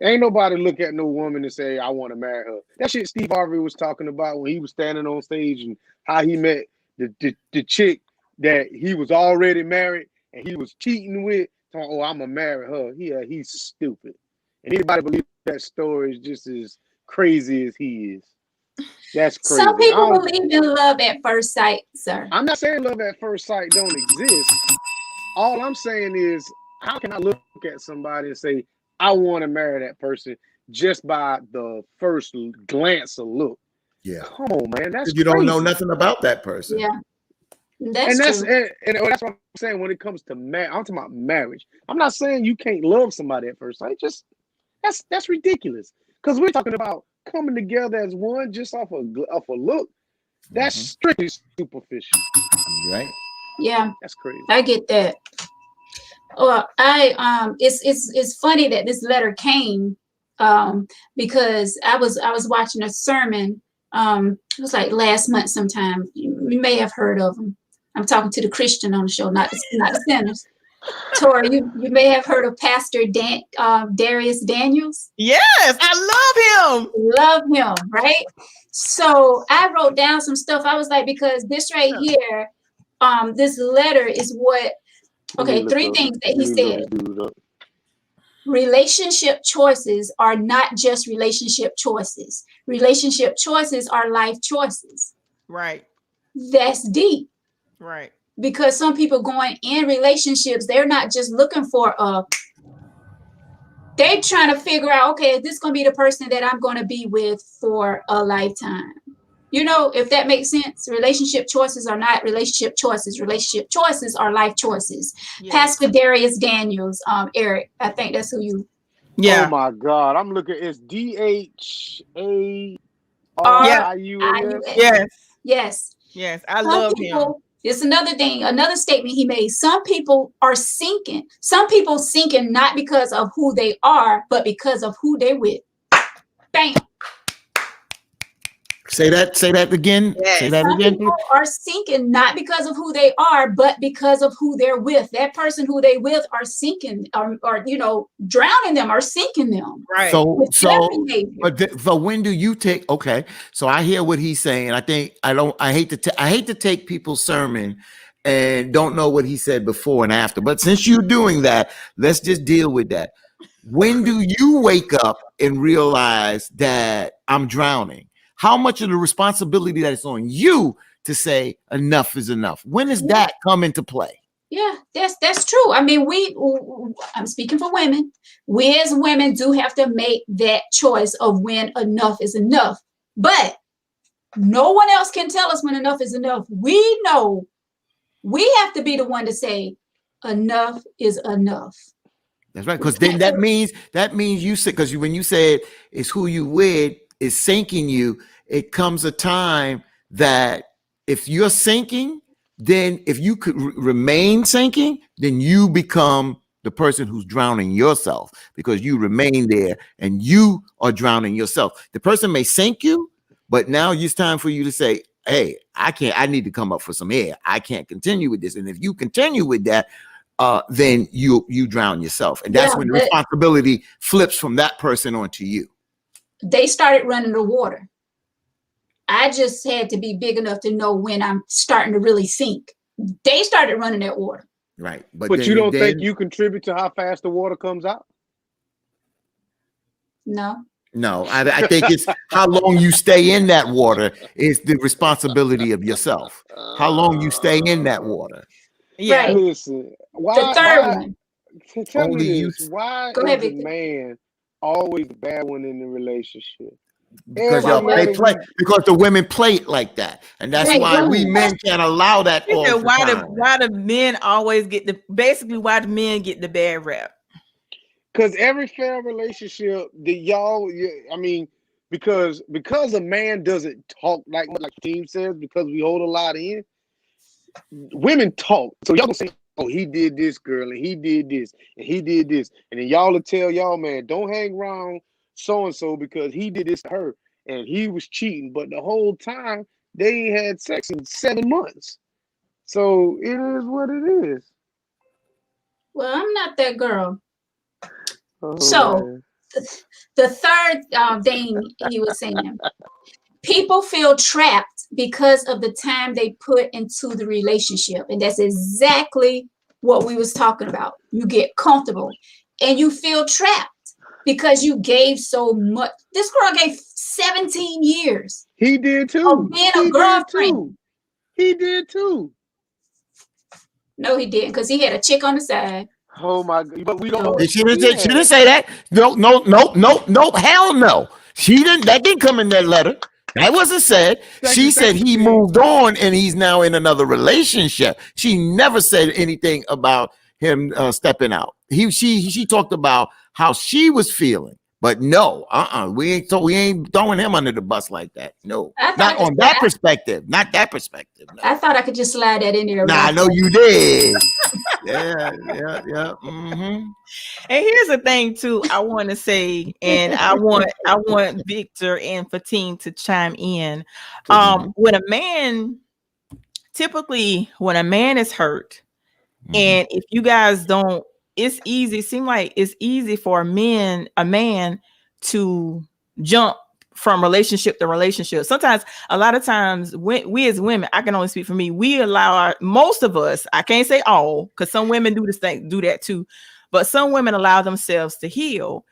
Ain't nobody look at no woman and say, I want to marry her. That shit Steve Harvey was talking about when he was standing on stage and how he met the chick that he was already married and he was cheating with. Oh, I'm gonna marry her. Yeah, he's stupid. And anybody believe that story is just as crazy as he is. That's crazy. Some people believe in love at first sight, sir. I'm not saying love at first sight don't exist. All I'm saying is, how can I look at somebody and say, I want to marry that person just by the first glance or look? Yeah. Come on, man. That's you don't crazy. know nothing about that person. Yeah. That's true. And that's what I'm saying when it comes to I'm talking about marriage. I'm not saying you can't love somebody at first sight. Just that's ridiculous. Because we're talking about coming together as one just off a look. That's strictly superficial. Right? Yeah. That's crazy. I get that. Well, it's funny that this letter came because I was watching a sermon. It was like last month sometime. You may have heard of him. I'm talking to the Christian on the show, not the sinners. Tori, you may have heard of Pastor Darius Daniels. Yes, I love him. Love him, right? So I wrote down some stuff. I was like, because this right here, this letter is what. Okay, three things that he said. Relationship choices are not just relationship choices. Relationship choices are life choices. Right. That's deep. Right. Because some people going in relationships, they're not just looking for they're trying to figure out, okay, is this going to be the person that I'm going to be with for a lifetime? You know, if that makes sense. Relationship choices are not relationship choices. Relationship choices are life choices. Yes. Pastor Darius Daniels, Eric, I think that's who you. Yeah. Oh my God, I'm looking. It's DHARIUS. Yes. Yes. Yes. I love him. It's another thing, another statement he made. Some people are sinking. Some people sinking not because of who they are, but because of who they're with. Bam. Say that again. Yes. Say that Some again. People are sinking not because of who they are, but because of who they're with. That person who they with are sinking, or you know, drowning them, or sinking them. Right. So when do you take? Okay, so I hear what he's saying. I hate to take people's sermon and don't know what he said before and after. But since you're doing that, let's just deal with that. When do you wake up and realize that I'm drowning? How much of the responsibility that is on you to say enough is enough? When does that come into play? Yeah, that's true. I mean, I'm speaking for women. We as women do have to make that choice of when enough is enough. But no one else can tell us when enough is enough. We know we have to be the one to say enough is enough. That's right. Because then that means you said, because when you said it's who you with is sinking you, it comes a time that if you're sinking, then if you could remain sinking, then you become the person who's drowning yourself because you remain there and you are drowning yourself. The person may sink you, but now it's time for you to say, hey, I need to come up for some air. I can't continue with this. And if you continue with that, then you drown yourself. And that's when the responsibility flips from that person onto you. They started running the water. I just had to be big enough to know when I'm starting to really sink. They started running that water. Right. But you don't think you contribute to how fast the water comes out? No. No, I think it's how long you stay in that water is the responsibility of yourself. How long you stay in that water. Yeah. Right. Listen, The third one. tell me Only you this, why Go is ahead, the Victor. man always the bad one in the relationship? because Why y'all what? they Everybody play we because the women play it like that, and that's they Wait, why what? we do. men can't allow that He all said, the time. why the men always get why the men get the bad rap? Because every fair relationship that I mean, because a man doesn't talk like the team says, because we hold a lot in, women talk. So y'all gonna say, oh, he did this, girl, and he did this, and he did this. And then y'all will tell y'all, man, don't hang around so-and-so because he did this to her and he was cheating. But the whole time they had sex in 7 months. So it is what it is. Well, I'm not that girl. Oh, So man. the third thing he was saying, people feel trapped because of the time they put into the relationship. And that's exactly what we was talking about. You get comfortable and you feel trapped because you gave so much. This girl gave 17 years He did of too. being a He did girlfriend. too. He did too. No, he didn't, because he had a chick on the side. Oh my God! But we don't know So what She didn't, he she didn't had. say that. No, no, no, no, no, hell no. She didn't. That didn't come in that letter. That wasn't said. Thank you, She said thank you, he T. moved on and he's now in another relationship. She never said anything about him stepping out. She talked about how she was feeling, but no, we ain't throwing him under the bus like that. No, I thought I not could on that perspective. Not that perspective. No. I thought I could just slide that in there Nah, I without know that. you did. Yeah. Mm-hmm. And here's the thing too, I want to say, and I want Victor and Fatim to chime in. When a man, typically when a man is hurt, and if you guys don't, it's easy. It seems like it's easy for a man to jump from relationship to relationship. Sometimes, a lot of times, we as women, I can only speak for me. We allow most of us. I can't say all, because some women do that too, but some women allow themselves to heal.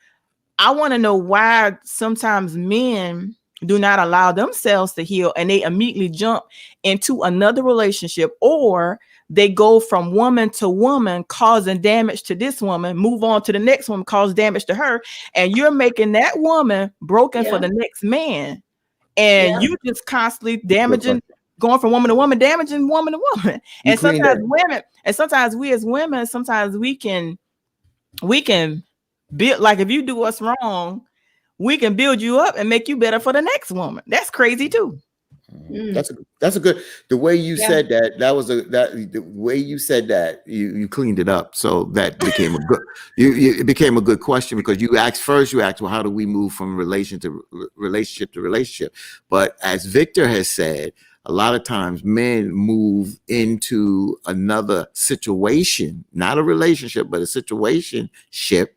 I want to know why sometimes men do not allow themselves to heal and they immediately jump into another relationship, or they go from woman to woman, causing damage to this woman, move on to the next woman, cause damage to her. And you're making that woman broken for Yeah, the next man. And yeah. you just constantly Good damaging, question. going from woman to woman, damaging woman to woman. You And cleaned sometimes that. women, and sometimes we as women, sometimes we can build, like if you do us wrong, we can build you up and make you better for the next woman. That's crazy too. Mm, That's a good. The way you yeah. said the way you said that you cleaned it up, so that became a good it became a good question, because you asked well, how do we move from relationship to relationship? But as Victor has said, a lot of times men move into another situation, not a relationship, but a situationship.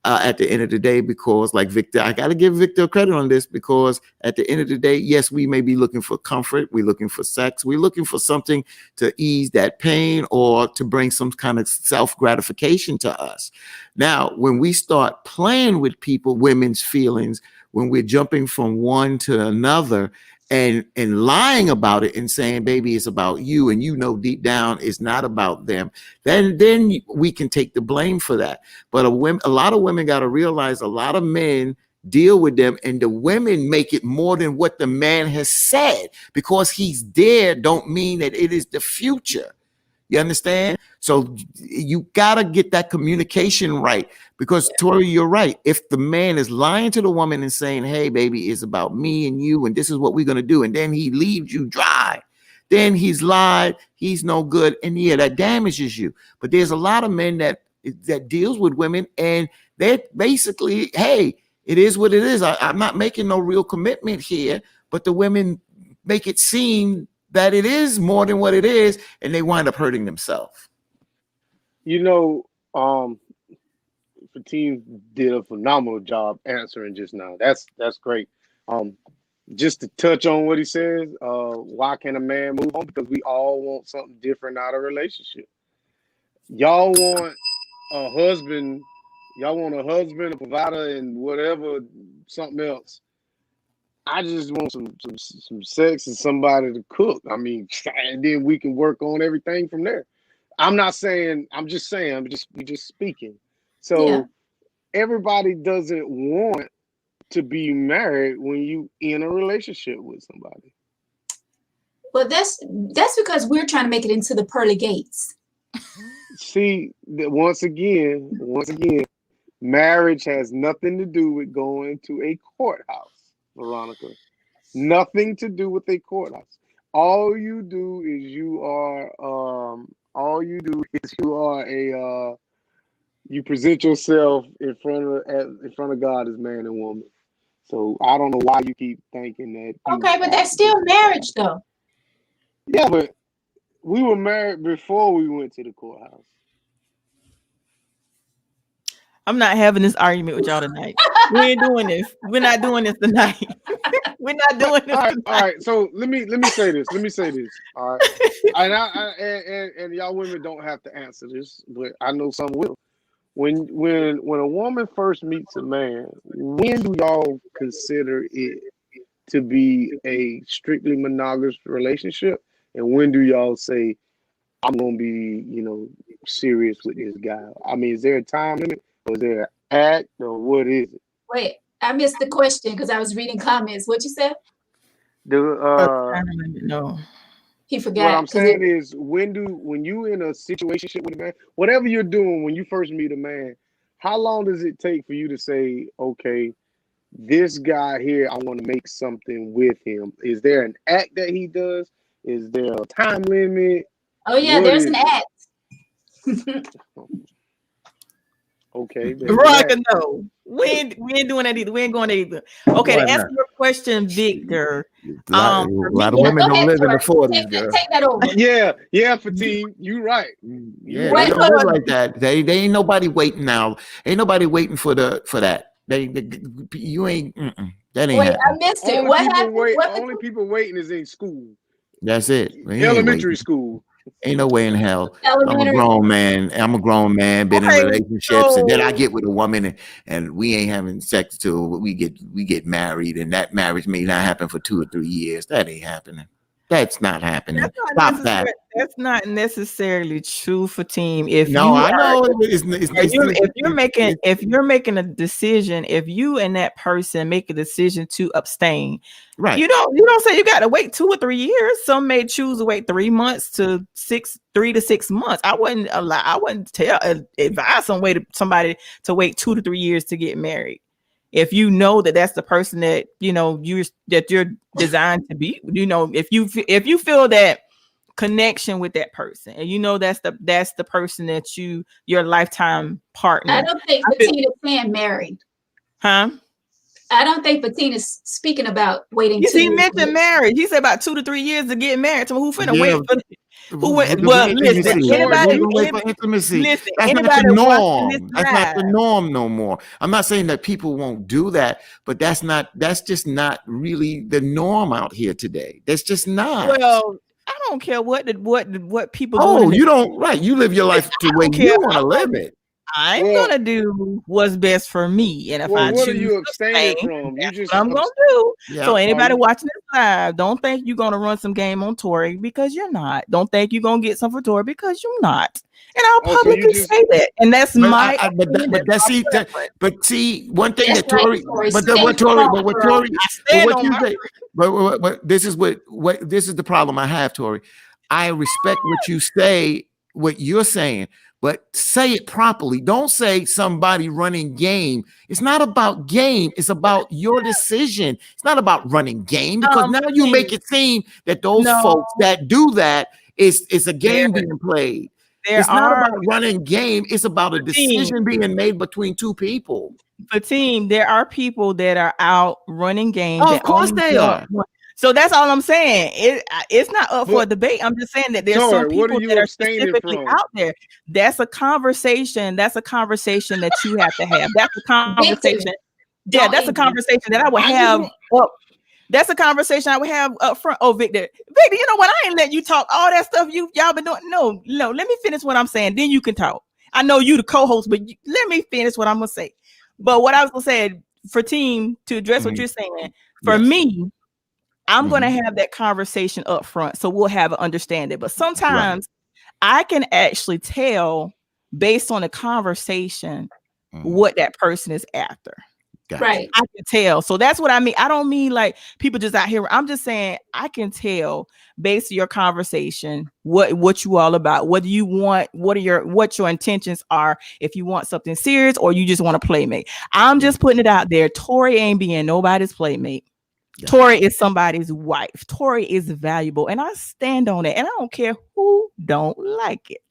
At the end of the day, because like Victor, I got to give Victor credit on this, because at the end of the day, yes, we may be looking for comfort, we're looking for sex, we're looking for something to ease that pain or to bring some kind of self-gratification to us. Now, when we start playing with women's feelings, when we're jumping from one to another and lying about it and saying, baby, it's about you, and deep down it's not about them, then we can take the blame for that. But a lot of women got to realize a lot of men deal with them, and the women make it more than what the man has said. Because he's there don't mean that it is the future. You understand? So you got to get that communication right, because Tori, you're right. If the man is lying to the woman and saying, hey, baby, it's about me and you, and this is what we're going to do, and then he leaves you dry, then he's lied, he's no good, and yeah, that damages you. But there's a lot of men that deals with women, and they're basically, hey, it is what it is. I'm not making no real commitment here, but the women make it seem that it is more than what it is, and they wind up hurting themselves. You know, Fatim did a phenomenal job answering just now. That's great. Um, just to touch on what he says, why can a man move on? Because we all want something different out of a relationship. Y'all want a husband Y'all want a husband, a provider, and whatever, something else. I just want some sex and somebody to cook. I mean, and then we can work on everything from there. I'm not saying. I'm just saying. We just speaking. So Yeah. everybody doesn't want to be married when you in a relationship with somebody. Well, that's because we're trying to make it into the pearly gates. See, once again, marriage has nothing to do with going to a courthouse, Veronica. Nothing to do with a courthouse. All you do is you present yourself in front of God as man and woman. So I don't know why you keep thinking that. Okay, but that's still marriage, though. Yeah, but we were married before we went to the courthouse. I'm not having this argument with y'all tonight. We ain't doing this. We're not doing this tonight. We're not doing this tonight. All right. So let me say this. All right. And y'all women don't have to answer this, but I know some will. When a woman first meets a man, when do y'all consider it to be a strictly monogamous relationship? And when do y'all say, I'm gonna be, serious with this guy? I mean, is there a time limit, or is there an act, or what is it? Wait, I missed the question because I was reading comments. What you said? No. He forgot. What I'm saying is, when you in a situationship with a man, whatever you're doing when you first meet a man, how long does it take for you to say, okay, this guy here, I want to make something with him? Is there an act that he does? Is there a time limit? Oh yeah, there's an act. Okay. Veronica, no. We ain't doing that either. We ain't going there either. Okay, to answer your question, Victor. A lot of women don't live in the 40s, girl. Take that over. Yeah, Fatine, you right. Yeah, they don't live like that. They ain't nobody waiting now. Ain't nobody waiting for that. You ain't. That ain't. Wait, happening. I missed it. What happened? Only people waiting is in school. That's it. Elementary school. Ain't no way in hell. I'm a grown man. Been in relationships, and then I get with a woman, and we ain't having sex till we get married, and that marriage may not happen for 2 or 3 years. That ain't happening. That's not happening. Stop that. That's not necessarily true for team. If you're making a decision, if you and that person make a decision to abstain, right? You don't say you got to wait 2 or 3 years. Some may choose to wait 3 months to 3 to 6 months. I wouldn't advise somebody to wait 2 to 3 years to get married. If you know that that's the person that you're designed to be, if you feel that connection with that person, and that's the person that your lifetime partner. I don't think Fatina's saying married. Huh? I don't think Fatina's speaking about waiting. He mentioned marriage. He said about 2 to 3 years to get married. So who finna wait for? Listen, intimacy. That's not the norm. That's not the norm no more. I'm not saying that people won't do that, but that's just not really the norm out here today. That's just not. Well, I don't care what people. Oh, you don't, right? You live your life the way you want to live it. I'm gonna do what's best for me, and if I choose, what are you abstaining from? That's what I'm gonna do. Yeah. So anybody watching this live, don't think you're gonna run some game on Tori, because you're not. Don't think you're gonna get some for Tori, because you're not. And I'll publicly say that, and that's my. But see, one thing that Tori, but this is the problem I have, Tori. I respect what you say, what you're saying, but say it properly. Don't say somebody running game. It's not about game. It's about your decision. It's not about running game, because now you make it seem that those folks that do that is a game being played. It's not about running game. It's about a decision being made between two people. Fatine, there are people that are out running game. Oh, of course they are. So that's all I'm saying. It's not up for a debate. I'm just saying that there's some people that are specifically out there. That's a conversation. That's a conversation that you have to have. That's a conversation. Yeah, that's a conversation that I would have. That's a conversation I would have up front. Oh, Victor, you know what? I ain't letting you talk all that stuff y'all been doing. No, let me finish what I'm saying. Then you can talk. I know you the co-host, but let me finish what I'm gonna say. But what I was gonna say for team to address what you're saying, for me, I'm gonna have that conversation up front, so we'll have an understanding. But sometimes I can actually tell based on the conversation what that person is after. Gotcha. Right. I can tell. So that's what I mean. I don't mean like people just out here. I'm just saying I can tell based on your conversation what you all about. What do you want? What your intentions are? If you want something serious or you just want to playmate. I'm just putting it out there. Tori ain't being nobody's playmate. Yeah. Tori is somebody's wife. Tori is valuable, and I stand on it. And I don't care who don't like it.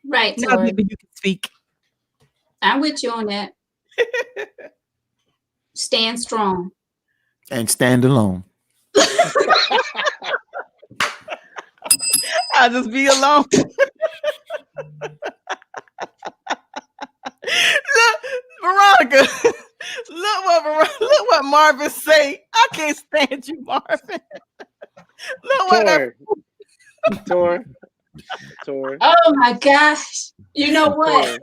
Right, now, Tori. you can speak. I'm with you on that. Stand strong and stand alone. I'll just be alone. Look, Veronica. Look what Marvin say. I can't stand you, Marvin. Look what Tori. Oh my gosh. You know what?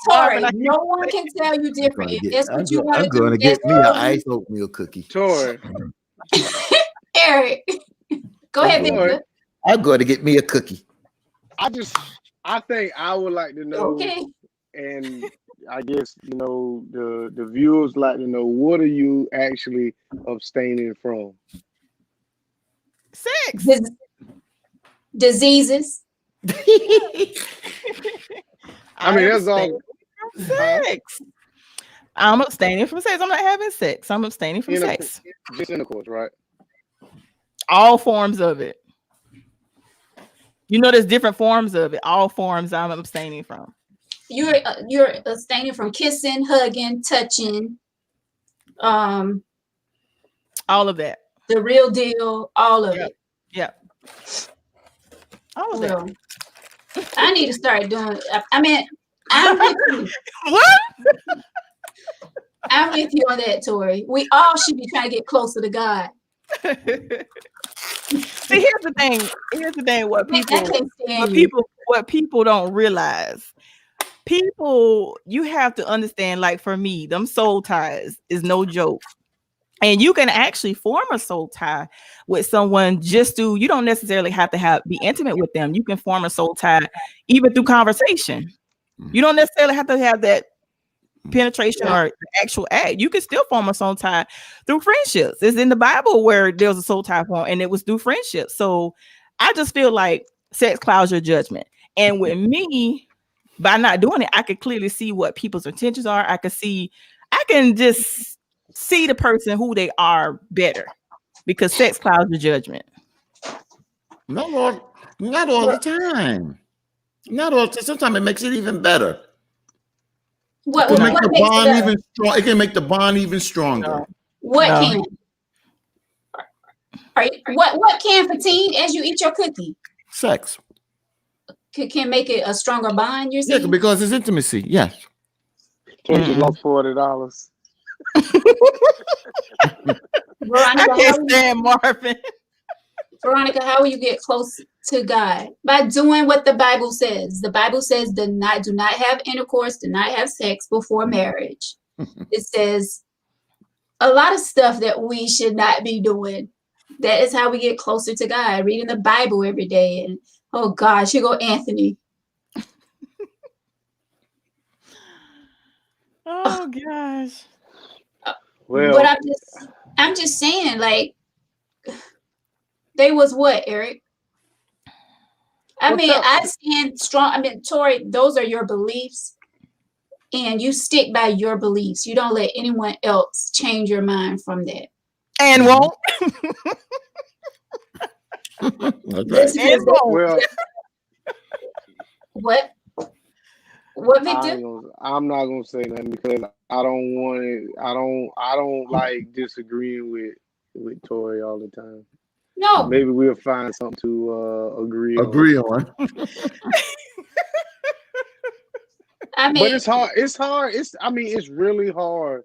Tori, no one can tell you different. If that's what you want to do. I'm going to get me an ice oatmeal cookie. Tori. Eric. Go ahead, Victor. I'm going to get me a cookie. I think I would like to know, and I guess, the viewers like to know, what are you actually abstaining from? Sex. Diseases. I mean, that's all. Sex. I'm abstaining from sex. I'm not having sex. I'm abstaining from sex. Just intercourse, right? All forms of it. There's different forms of it. All forms I'm abstaining from. You're abstaining from kissing, hugging, touching, all of that. The real deal, all of it. Yep. All of that. I need to start doing. I mean, I'm with you. What? I'm with you on that, Tori. We all should be trying to get closer to God. See, here's the thing. What people don't realize. People, you have to understand, like for me, them soul ties is no joke. And you can actually form a soul tie with someone you don't necessarily have to be intimate with them. You can form a soul tie even through conversation. You don't necessarily have to have that penetration or actual act. You can still form a soul tie through friendships. It's in the Bible where there was a soul tie form and it was through friendship. So I just feel like sex clouds your judgment. And with me, by not doing it, I could clearly see what people's intentions are. I can just see the person who they are better because sex clouds your judgment. Not all the time. Not all. Sometimes it makes it even better. It can make the bond even stronger. What can for teen as you eat your cookie? Sex. Can make it a stronger bond, you're saying? Yeah, because it's intimacy. Yes. Can't you lost $40? Veronica, I can't stand Marvin. Veronica, how will you get close to God? By doing what the Bible says. The Bible says do not have intercourse, do not have sex before marriage. It says a lot of stuff that we should not be doing. That is how we get closer to God, reading the Bible every day. And oh gosh, here go Anthony. Oh gosh. Well, but I'm just saying, like, they was what, Eric? I stand strong. I mean, Tori, those are your beliefs, and you stick by your beliefs. You don't let anyone else change your mind from that. And won't. Well, what? What, Victor? I'm not gonna say nothing because I don't want it. I don't like disagreeing with Tori all the time. No. Maybe we'll find something to agree on. I mean, but it's hard. It's really hard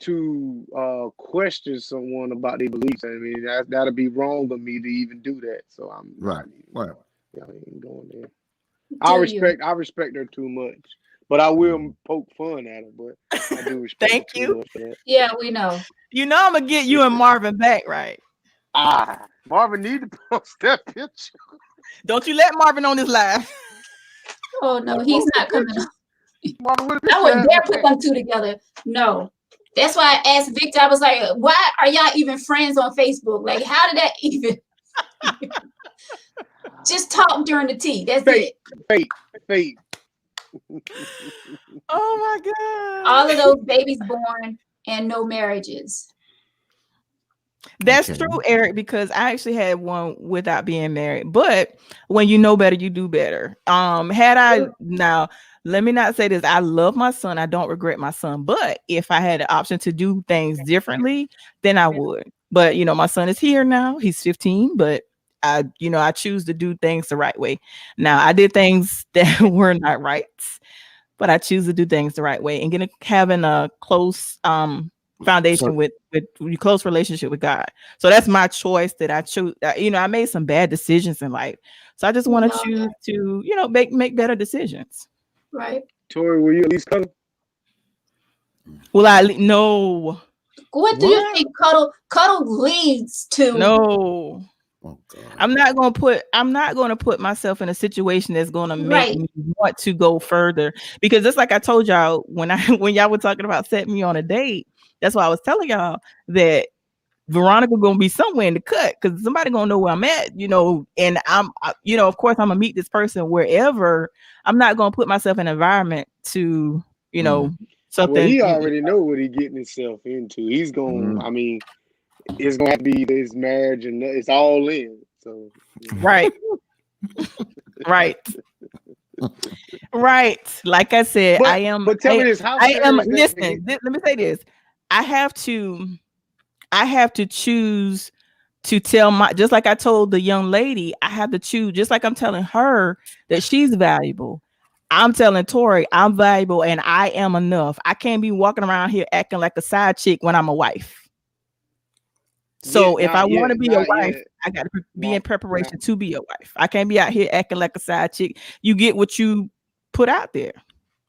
to question someone about their beliefs. I mean, that'd be wrong of me to even do that. So I'm right. I ain't going there. I Do you? respect her too much, but I will poke fun at her. But I do respect Thank her too you. much for that. Yeah, we know. You know I'm gonna get you and Marvin back, right? Marvin need to post that picture. Don't you let Marvin on this live. Oh no, he's not coming up. Marvin, what I would dare put picture? them two together. No. That's why I asked Victor, I was like, why are y'all even friends on Facebook? Like, how did that even just talk during the tea? That's Fate, it. fate. Oh my God. All of those babies born and no marriages. That's Okay. true, Eric, because I actually had one without being married. But when you know better, you do better. Had I now, let me not say this. I love my son. I don't regret my son. But if I had the option to do things differently, then I would. But my son is here now. He's 15, but I choose to do things the right way. Now, I did things that were not right, but I choose to do things the right way and having a close foundation with close relationship with God. So that's my choice that I choose. I made some bad decisions in life, so I just want to choose to make better decisions. Right. Tori, will you at least cuddle? Will I? No. What do you think cuddle leads to? No. Oh, God. I'm not gonna put myself in a situation that's gonna make me want to go further, because just like I told y'all when y'all were talking about setting me on a date, that's why I was telling y'all that Veronica gonna be somewhere in the cut, because somebody gonna know where I'm at, and of course I'm gonna meet this person wherever. I'm not gonna put myself in an environment to something. Well, he already know what he getting himself into. He's going. I mean, it's going to be this marriage, and it's all in. So right. Like I said, but, I am. But tell me this: how I am. serious Listen, let me say this: I have to choose to tell just like I told the young lady, I have to choose, just like I'm telling her that she's valuable. I'm telling Tori I'm valuable and I am enough. I can't be walking around here acting like a side chick when I'm a wife. So if I want to be a wife, I got to be in preparation to be a wife. I can't be out here acting like a side chick. You get what you put out there.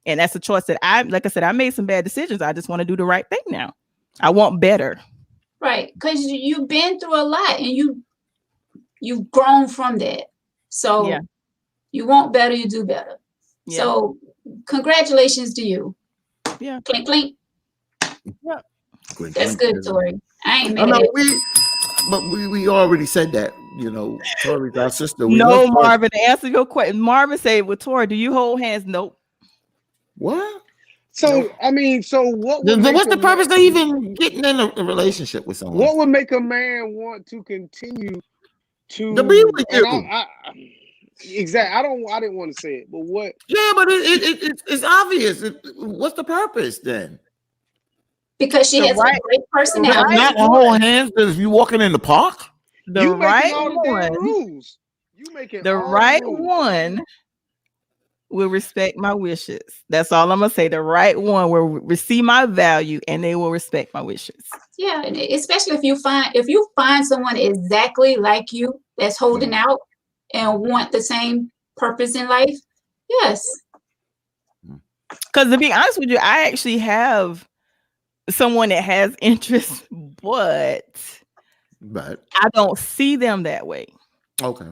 And that's a choice that like I said, I made some bad decisions. I just want to do the right thing now. I want better. Right. Because you've been through a lot and you've grown from that. So you want better, you do better. Yeah. So congratulations to you. Yeah. Clink, clink. Yeah. That's good, Tori. I ain't mad at it. But we already said that, Tori's our sister. No, Marvin, to answer your question, Marvin said, well, Tori, do you hold hands? Nope. What? So, nope. I mean, so what would what's the purpose of even getting in a relationship with someone? What would make a man want to continue to be with you? Exactly. I didn't want to say it, but what? Yeah, but it's obvious. What's the purpose then? Because she has a great personality. Not hold hands if you walking in the park. You making all the damn rules. You making the all right the rules. one will respect my wishes. That's all I'm gonna say. The right one will receive my value and they will respect my wishes. Yeah, and especially if you find someone exactly like you that's holding out and want the same purpose in life. Yes. Because to be honest with you, I actually have someone that has interest, but I don't see them that way. Okay.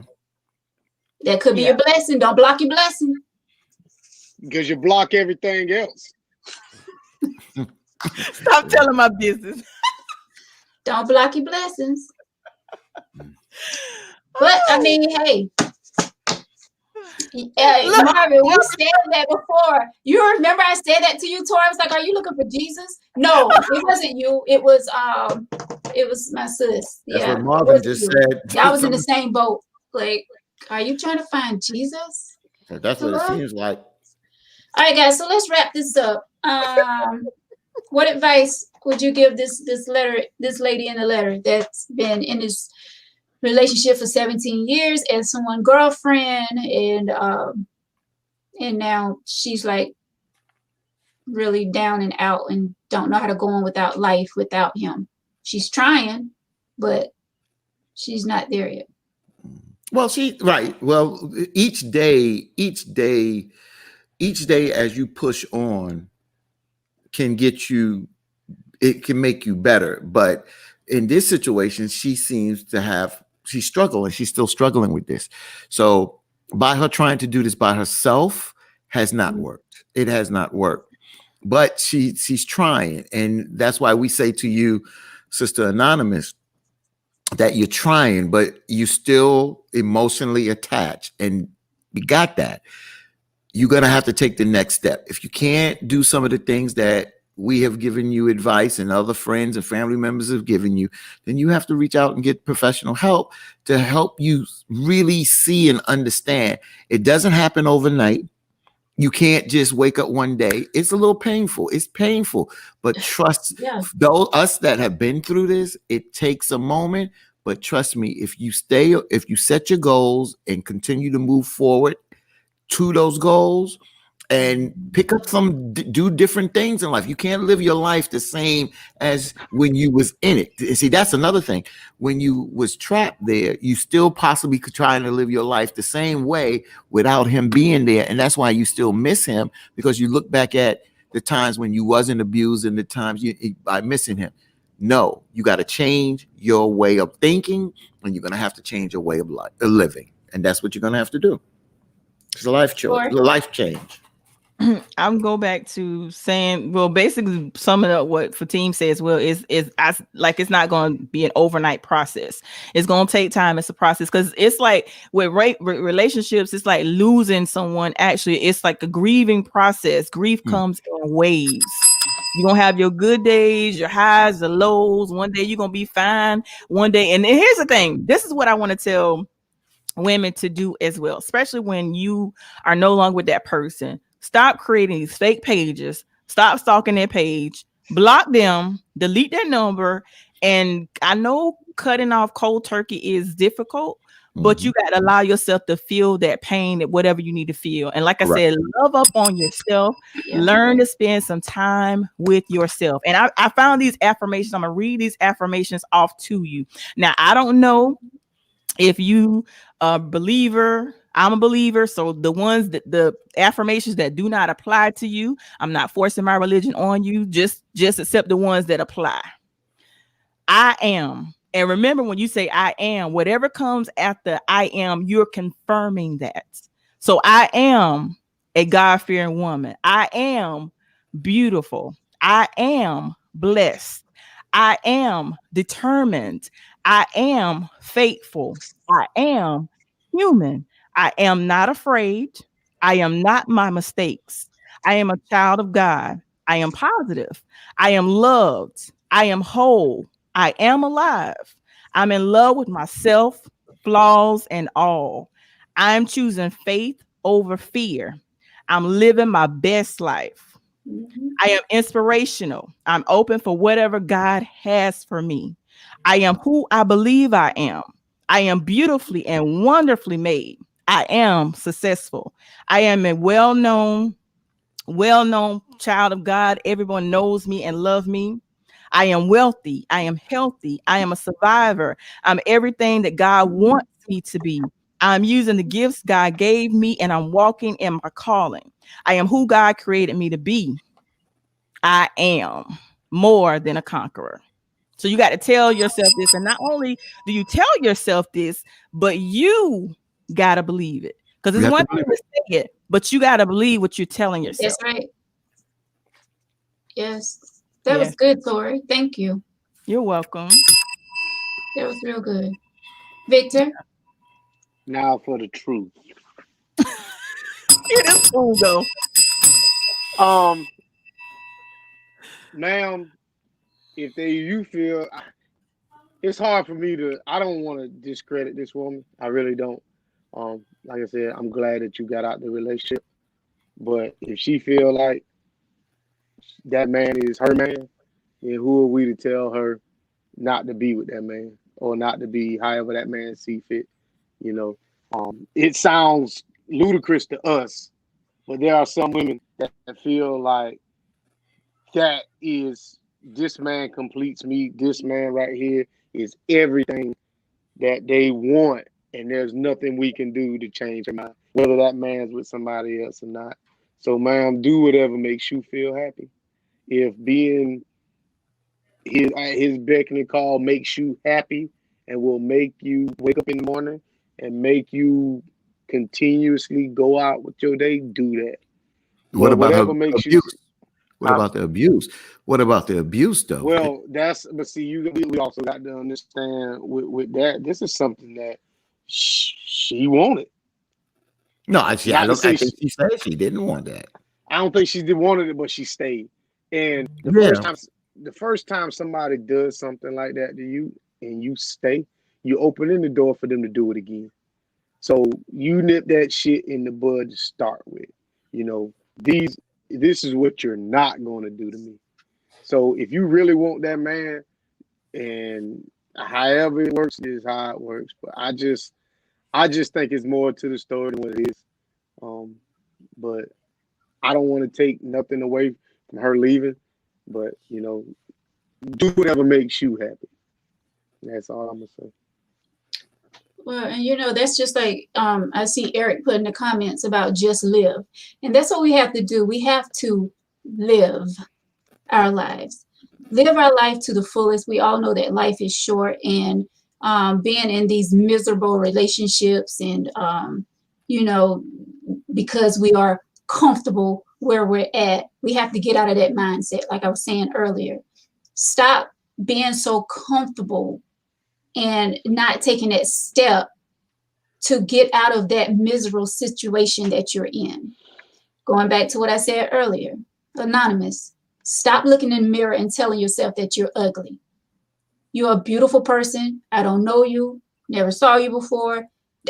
That could be your blessing. Don't block your blessing. Because you block everything else. Stop telling my business. Don't block your blessings. But I mean, hey. Marvin, we said that before. You remember I said that to you, Tori? I was like, "Are you looking for Jesus?" No, it wasn't you. It was my sis. That's what Marvin just said. Y'all was in the same boat. Like, are you trying to find Jesus? That's what it seems like. All right, guys. So let's wrap this up. What advice would you give this lady in the letter that's been in this relationship for 17 years as someone girlfriend, and now she's like really down and out and don't know how to go on without life without him? She's trying, but she's not there yet. Well, right. Well, each day as you push on can get you, it can make you better. But in this situation, she seems to she's struggling. She's still struggling with this. So by her trying to do this by herself has not worked. It has not worked. But she's trying. And that's why we say to you, Sister Anonymous, that you're trying, but you still emotionally attached. And you got that. You're going to have to take the next step. If you can't do some of the things that we have given you advice and other friends and family members have given you, then you have to reach out and get professional help to help you really see and understand. It doesn't happen overnight. You can't just wake up one day. It's a little painful. It's painful, but trust those us that have been through this, it takes a moment. But trust me, if you set your goals and continue to move forward to those goals and pick up do different things in life. You can't live your life the same as when you was in it. See, that's another thing. When you was trapped there, you still possibly could try to live your life the same way without him being there. And that's why you still miss him, because you look back at the times when you wasn't abused and the times by missing him. No, you got to change your way of thinking, and you're going to have to change your way of living. And that's what you're going to have to do. It's a life choice, a life change. I'm go back to saying, well, basically summing up what Fatim says, well, is like, it's not going to be an overnight process. It's going to take time. It's a process, because it's like with relationships, it's like losing someone. Actually, it's like a grieving process. Grief comes in waves. You're going to have your good days, your highs, the lows. One day you're going to be fine. One day. And here's the thing. This is what I want to tell women to do as well, especially when you are no longer with that person. Stop creating these fake pages. Stop stalking their page. Block them. Delete their number. And I know cutting off cold turkey is difficult, but you got to allow yourself to feel that pain, at whatever you need to feel. And like I said, love up on yourself. Learn to spend some time with yourself. And I found these affirmations. I'm going to read these affirmations off to you. Now, I don't know if you a believer. I'm a believer. So the ones that the affirmations that do not apply to you, I'm not forcing my religion on you. Just accept the ones that apply. I am. And remember, when you say I am, whatever comes after I am, you're confirming that. So I am a God-fearing woman. I am beautiful. I am blessed. I am determined. I am faithful. I am human. I am not afraid. I am not my mistakes. I am a child of God. I am positive. I am loved. I am whole. I am alive. I'm in love with myself, flaws and all. I'm choosing faith over fear. I'm living my best life. I am inspirational. I'm open for whatever God has for me. I am who I believe I am. I am beautifully and wonderfully made. I am successful. I am a well-known child of God. Everyone knows me and loves me. I am wealthy. I am healthy. I am a survivor. I'm everything that God wants me to be. I'm using the gifts God gave me, and I'm walking in my calling. I am who God created me to be. I am more than a conqueror. So you got to tell yourself this. And not only do you tell yourself this, but you got to believe it. Because it's one thing to say it, but you got to believe what you're telling yourself. That's right. Yes. That was good, Tori. Thank you. You're welcome. That was real good. Victor? Now for the truth. It is cool, though. Ma'am, if you feel, it's hard for me to, I don't want to discredit this woman. I really don't. Like I said, I'm glad that you got out the relationship. But if she feel like that man is her man, then who are we to tell her not to be with that man, or not to be however that man see fit? You know, it sounds ludicrous to us, but there are some women that feel like that is, this man completes me. This man right here is everything that they want and there's nothing we can do to change her mind, whether that man's with somebody else or not. So, ma'am, do whatever makes you feel happy. If being his beck and call makes you happy and will make you wake up in the morning and make you continuously go out with your day, do that. What But about her whatever makes you. abuse? What about the abuse? What about the abuse, though? Well, but see, we also got to understand with that, this is something that she wanted. No, I Not to don't. say I think she said she didn't want that. I don't think she did wanted it, but she stayed. And the first time somebody does something like that to you and you stay, you open the door for them to do it again. So you nip that shit in the bud to start with. You know, this is what you're not going to do to me. So if you really want that man, and however it works is how it works. But I just think it's more to the story than what it is. But I don't want to take nothing away from her leaving. But you know, do whatever makes you happy. That's all I'm gonna say. Well, and you know, that's just like I see Eric put in the comments about just live. And that's what we have to do. We have to live our lives. Live our life to the fullest. We all know that life is short, and being in these miserable relationships and you know, because we are comfortable where we're at, we have to get out of that mindset. Like I was saying earlier, stop being so comfortable and not taking that step to get out of that miserable situation that you're in. Going back to what I said earlier, Anonymous, stop looking in the mirror and telling yourself that you're ugly. You're a beautiful person. I don't know you, never saw you before.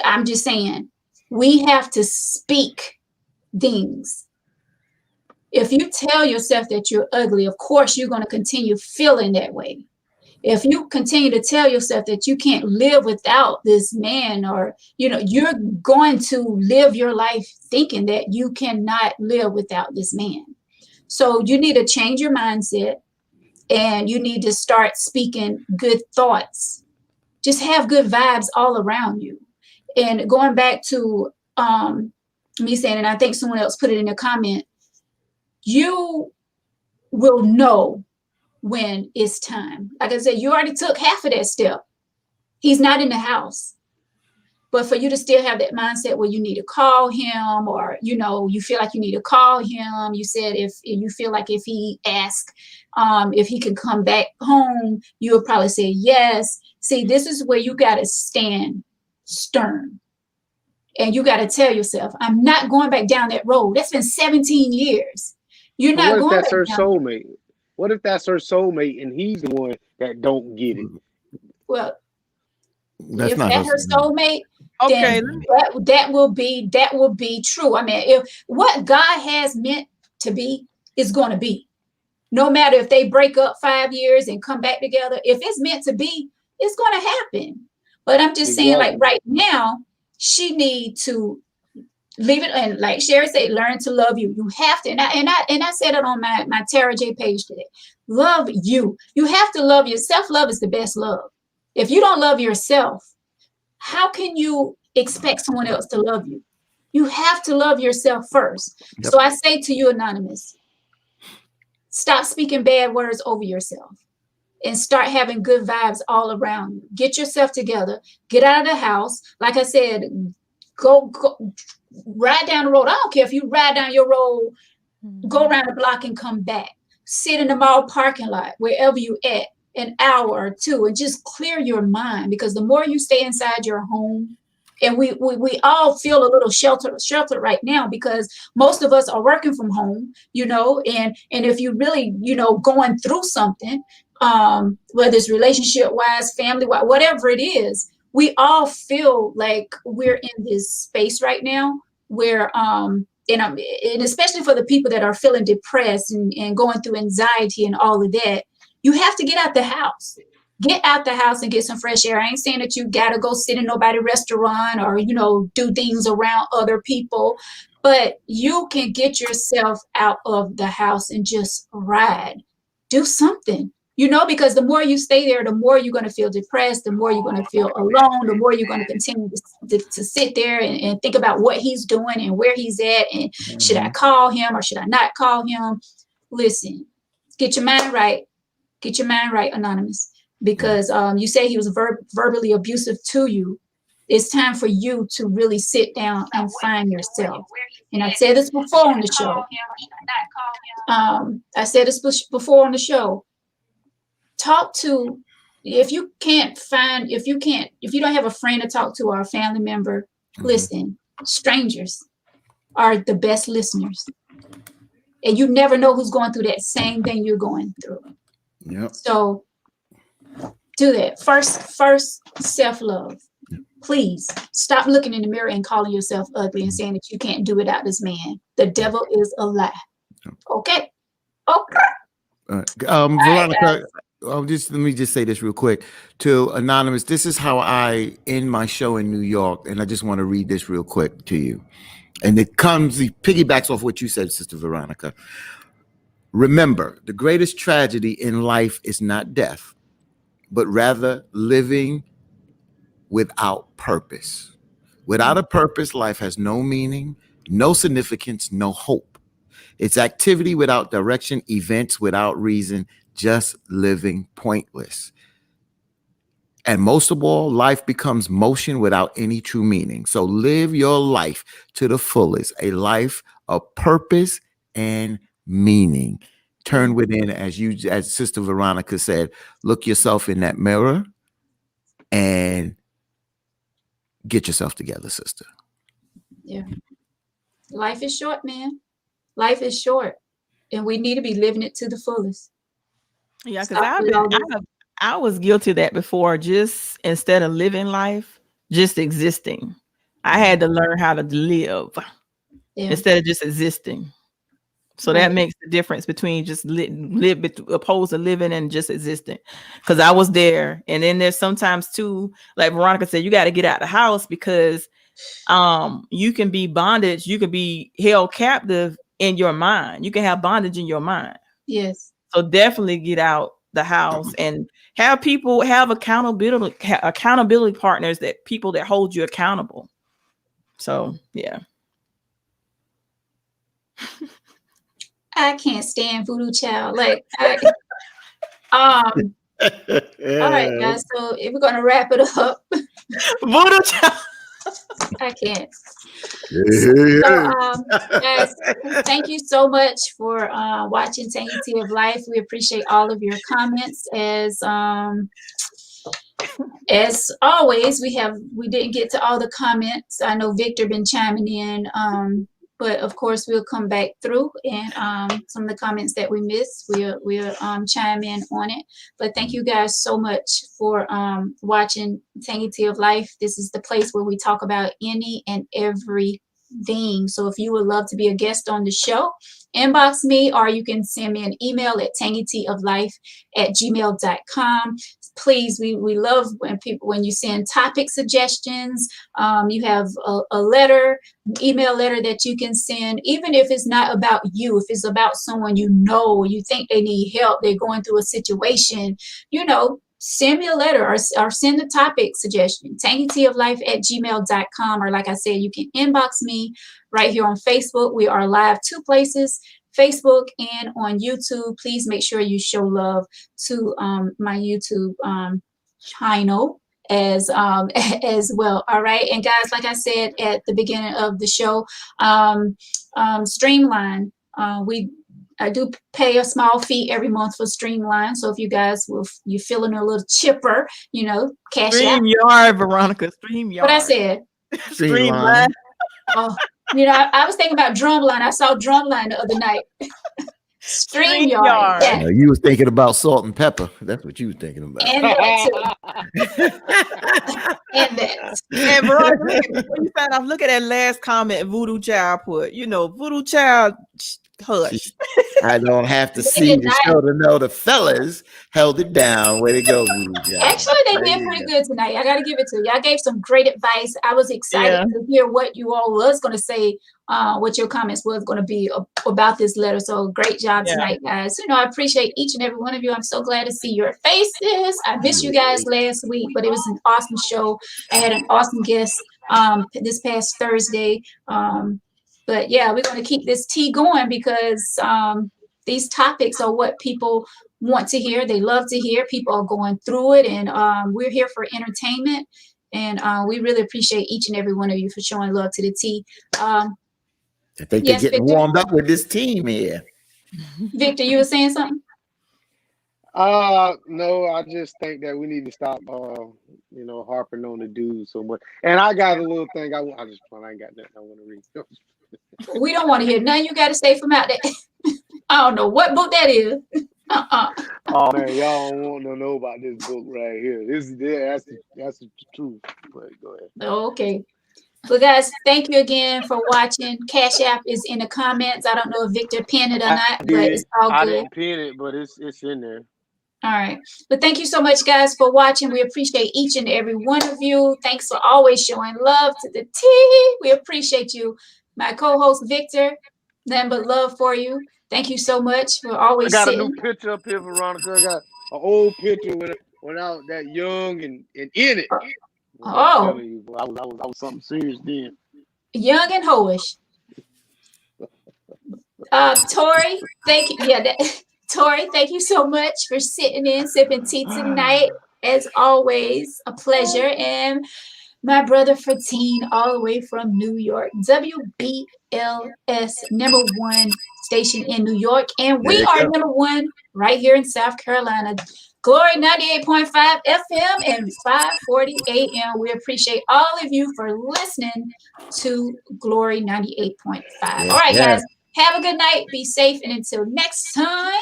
I'm just saying, we have to speak things. If you tell yourself that you're ugly, of course, you're going to continue feeling that way. If you continue to tell yourself that you can't live without this man, or, you know, you're going to live your life thinking that you cannot live without this man. So you need to change your mindset, and you need to start speaking good thoughts. Just have good vibes all around you. And going back to me saying, and I think someone else put it in a comment, you will know when it's time. Like I said, you already took half of that step. He's not in the house. But for you to still have that mindset where you need to call him, or, you know, you feel like you need to call him. You said if you feel like if he asks if he can come back home, you would probably say yes. See, this is where you got to stand stern. And you got to tell yourself, I'm not going back down that road. That's been 17 years. You're not going back down. What if that's her soulmate? What if that's her soulmate and he's the one that don't get it? Well, That's if not that's her soulmate, Okay, then that will be true. I mean, if what God has meant to be is going to be, no matter if they break up 5 years and come back together, if it's meant to be, it's going to happen. But I'm just saying, like right now, she need to leave it, and like Sherry said, learn to love you. You have to, and I said it on my Tara J page today. Love you. You have to love yourself. Love is the best love. If you don't love yourself, how can you expect someone else to love you? You have to love yourself first. Yep. So I say to you, Anonymous, stop speaking bad words over yourself and start having good vibes all around you. Get yourself together. Get out of the house. Like I said, go ride down the road. I don't care if you ride down your road, go around the block and come back. Sit in the mall parking lot, wherever you at, an hour or two, and just clear your mind. Because the more you stay inside your home, and we all feel a little sheltered right now because most of us are working from home, you know, and if you really, you know, going through something, whether it's relationship wise, family wise, whatever it is, we all feel like we're in this space right now where, and especially for the people that are feeling depressed and going through anxiety and all of that, you have to get out the house. Get out the house and get some fresh air. I ain't saying that you got to go sit in nobody's restaurant or, you know, do things around other people, but you can get yourself out of the house and just ride. Do something. because the more you stay there, the more you're going to feel depressed, the more you're going to feel alone, the more you're going to continue to sit there and think about what he's doing and where he's at. And should I call him or should I not call him? Listen, get your mind right. Get your mind right, Anonymous, because you say he was verbally abusive to you. It's time for you to really sit down and find yourself. And I said this before on the show. Talk to, if you don't have a friend to talk to or a family member, listen, strangers are the best listeners. And you never know who's going through that same thing you're going through. Yep. So do that. First self-love. Please stop looking in the mirror and calling yourself ugly and saying that you can't do without this man. The devil is a lie. Okay. Veronica, let me just say this real quick to Anonymous. This is how I end my show in New York, and I just want to read this real quick to you. And it piggybacks off what you said, Sister Veronica. Remember, the greatest tragedy in life is not death, but rather living without purpose. Without a purpose, life has no meaning, no significance, no hope. It's activity without direction, events without reason, just living pointless. And most of all, life becomes motion without any true meaning. So live your life to the fullest, a life of purpose and meaning. Turn within, as Sister Veronica said, look yourself in that mirror and get yourself together, sister. Yeah. Life is short, man. Life is short. And we need to be living it to the fullest. Yeah, because I was guilty of that before. Just instead of living life, just existing. I had to learn how to live instead of just existing. So that makes the difference between just live opposed to living and just existing. Because I was there. And then there's sometimes too, like Veronica said, you got to get out of the house because you can be bondage. You can be held captive in your mind. You can have bondage in your mind. Yes. So definitely get out the house and have accountability partners, that people that hold you accountable. So yeah. I can't stand Voodoo Child. All right, guys. So if we're gonna wrap it up, Voodoo Child. I can't. So, guys, thank you so much for watching Sanctity of Life. We appreciate all of your comments. As always, we didn't get to all the comments. I know Victor been chiming in, but of course we'll come back through and some of the comments that we missed, we'll chime in on it. But thank you guys so much for watching Sanctity of Life. This is the place where we talk about any and everything. So if you would love to be a guest on the show, inbox me, or you can send me an email at tangityoflife@gmail.com. Please, we love when you send topic suggestions. You have a email letter that you can send, even if it's not about you, if it's about someone you think they need help, they're going through a situation, send me a letter or send a topic suggestion, tangityoflife@gmail.com. Or like I said, you can inbox me right here on Facebook. We are live 2 places, Facebook and on YouTube. Please make sure you show love to my YouTube channel as well. All right. And guys, like I said at the beginning of the show, Streamline, I do pay a small fee every month for Streamline. So if you guys you're feeling a little chipper, cash out. StreamYard, Veronica. StreamYard. What I said? Streamline. Oh, I was thinking about Drumline. I saw Drumline the other night. StreamYard. Yeah. You was thinking about salt and pepper. That's what you was thinking about. And that too. And that. And Veronica, look at that last comment Voodoo Child put. Voodoo Child hush. I don't have to They see did the not. show to know the fellas held it down. Way to go, Rudy John. Actually, they There did you pretty go. good tonight. I got to give it to you. Y'all gave some great advice. I was excited Yeah. to hear what you all was going to say, what your comments was going to be about this letter. So great job Yeah. tonight, guys. You know, I appreciate each and every one of you. I'm so glad to see your faces. I missed you guys last week, but it was an awesome show. I had an awesome guest this past Thursday. But yeah, we're going to keep this tea going because these topics are what people want to hear. They love to hear. People are going through it, and we're here for entertainment. And we really appreciate each and every one of you for showing love to the tea. I think Yes, they're getting Victor? warmed up with this team here. Victor, you were saying something? No, I just think that we need to stop, harping on the dude so much. And I got a little thing I just I ain't got nothing I want to read. We don't want to hear nothing. You got to stay from out there. I don't know what book that is. Oh man, y'all don't want to know about this book right here. That's the truth. But go ahead. Okay. Well, guys, thank you again for watching. Cash App is in the comments. I don't know if Victor pinned it or not, but it's all I good. didn't pin it, but it's in there. All right. But thank you so much, guys, for watching. We appreciate each and every one of you. Thanks for always showing love to the tea. We appreciate you. My co-host, Victor, nothing but love for you. Thank you so much for I always got a sitting. new picture up here, Veronica. I got an old picture when I was that young and in it. I'm Oh, telling you, boy, I was something serious then. young and hoish. Tori, thank you. Yeah, Tori, thank you so much for sitting in, sipping tea tonight. As always, a pleasure. And my brother Fatine, all the way from New York, WBLS #1 station in New York. And we There you are go. #1 right here in South Carolina. Glory 98.5 FM and 540 AM. We appreciate all of you for listening to Glory 98.5. Yes, All right, yes. guys. Have a good night. Be safe. And until next time,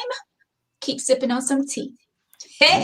keep sipping on some tea. Hey.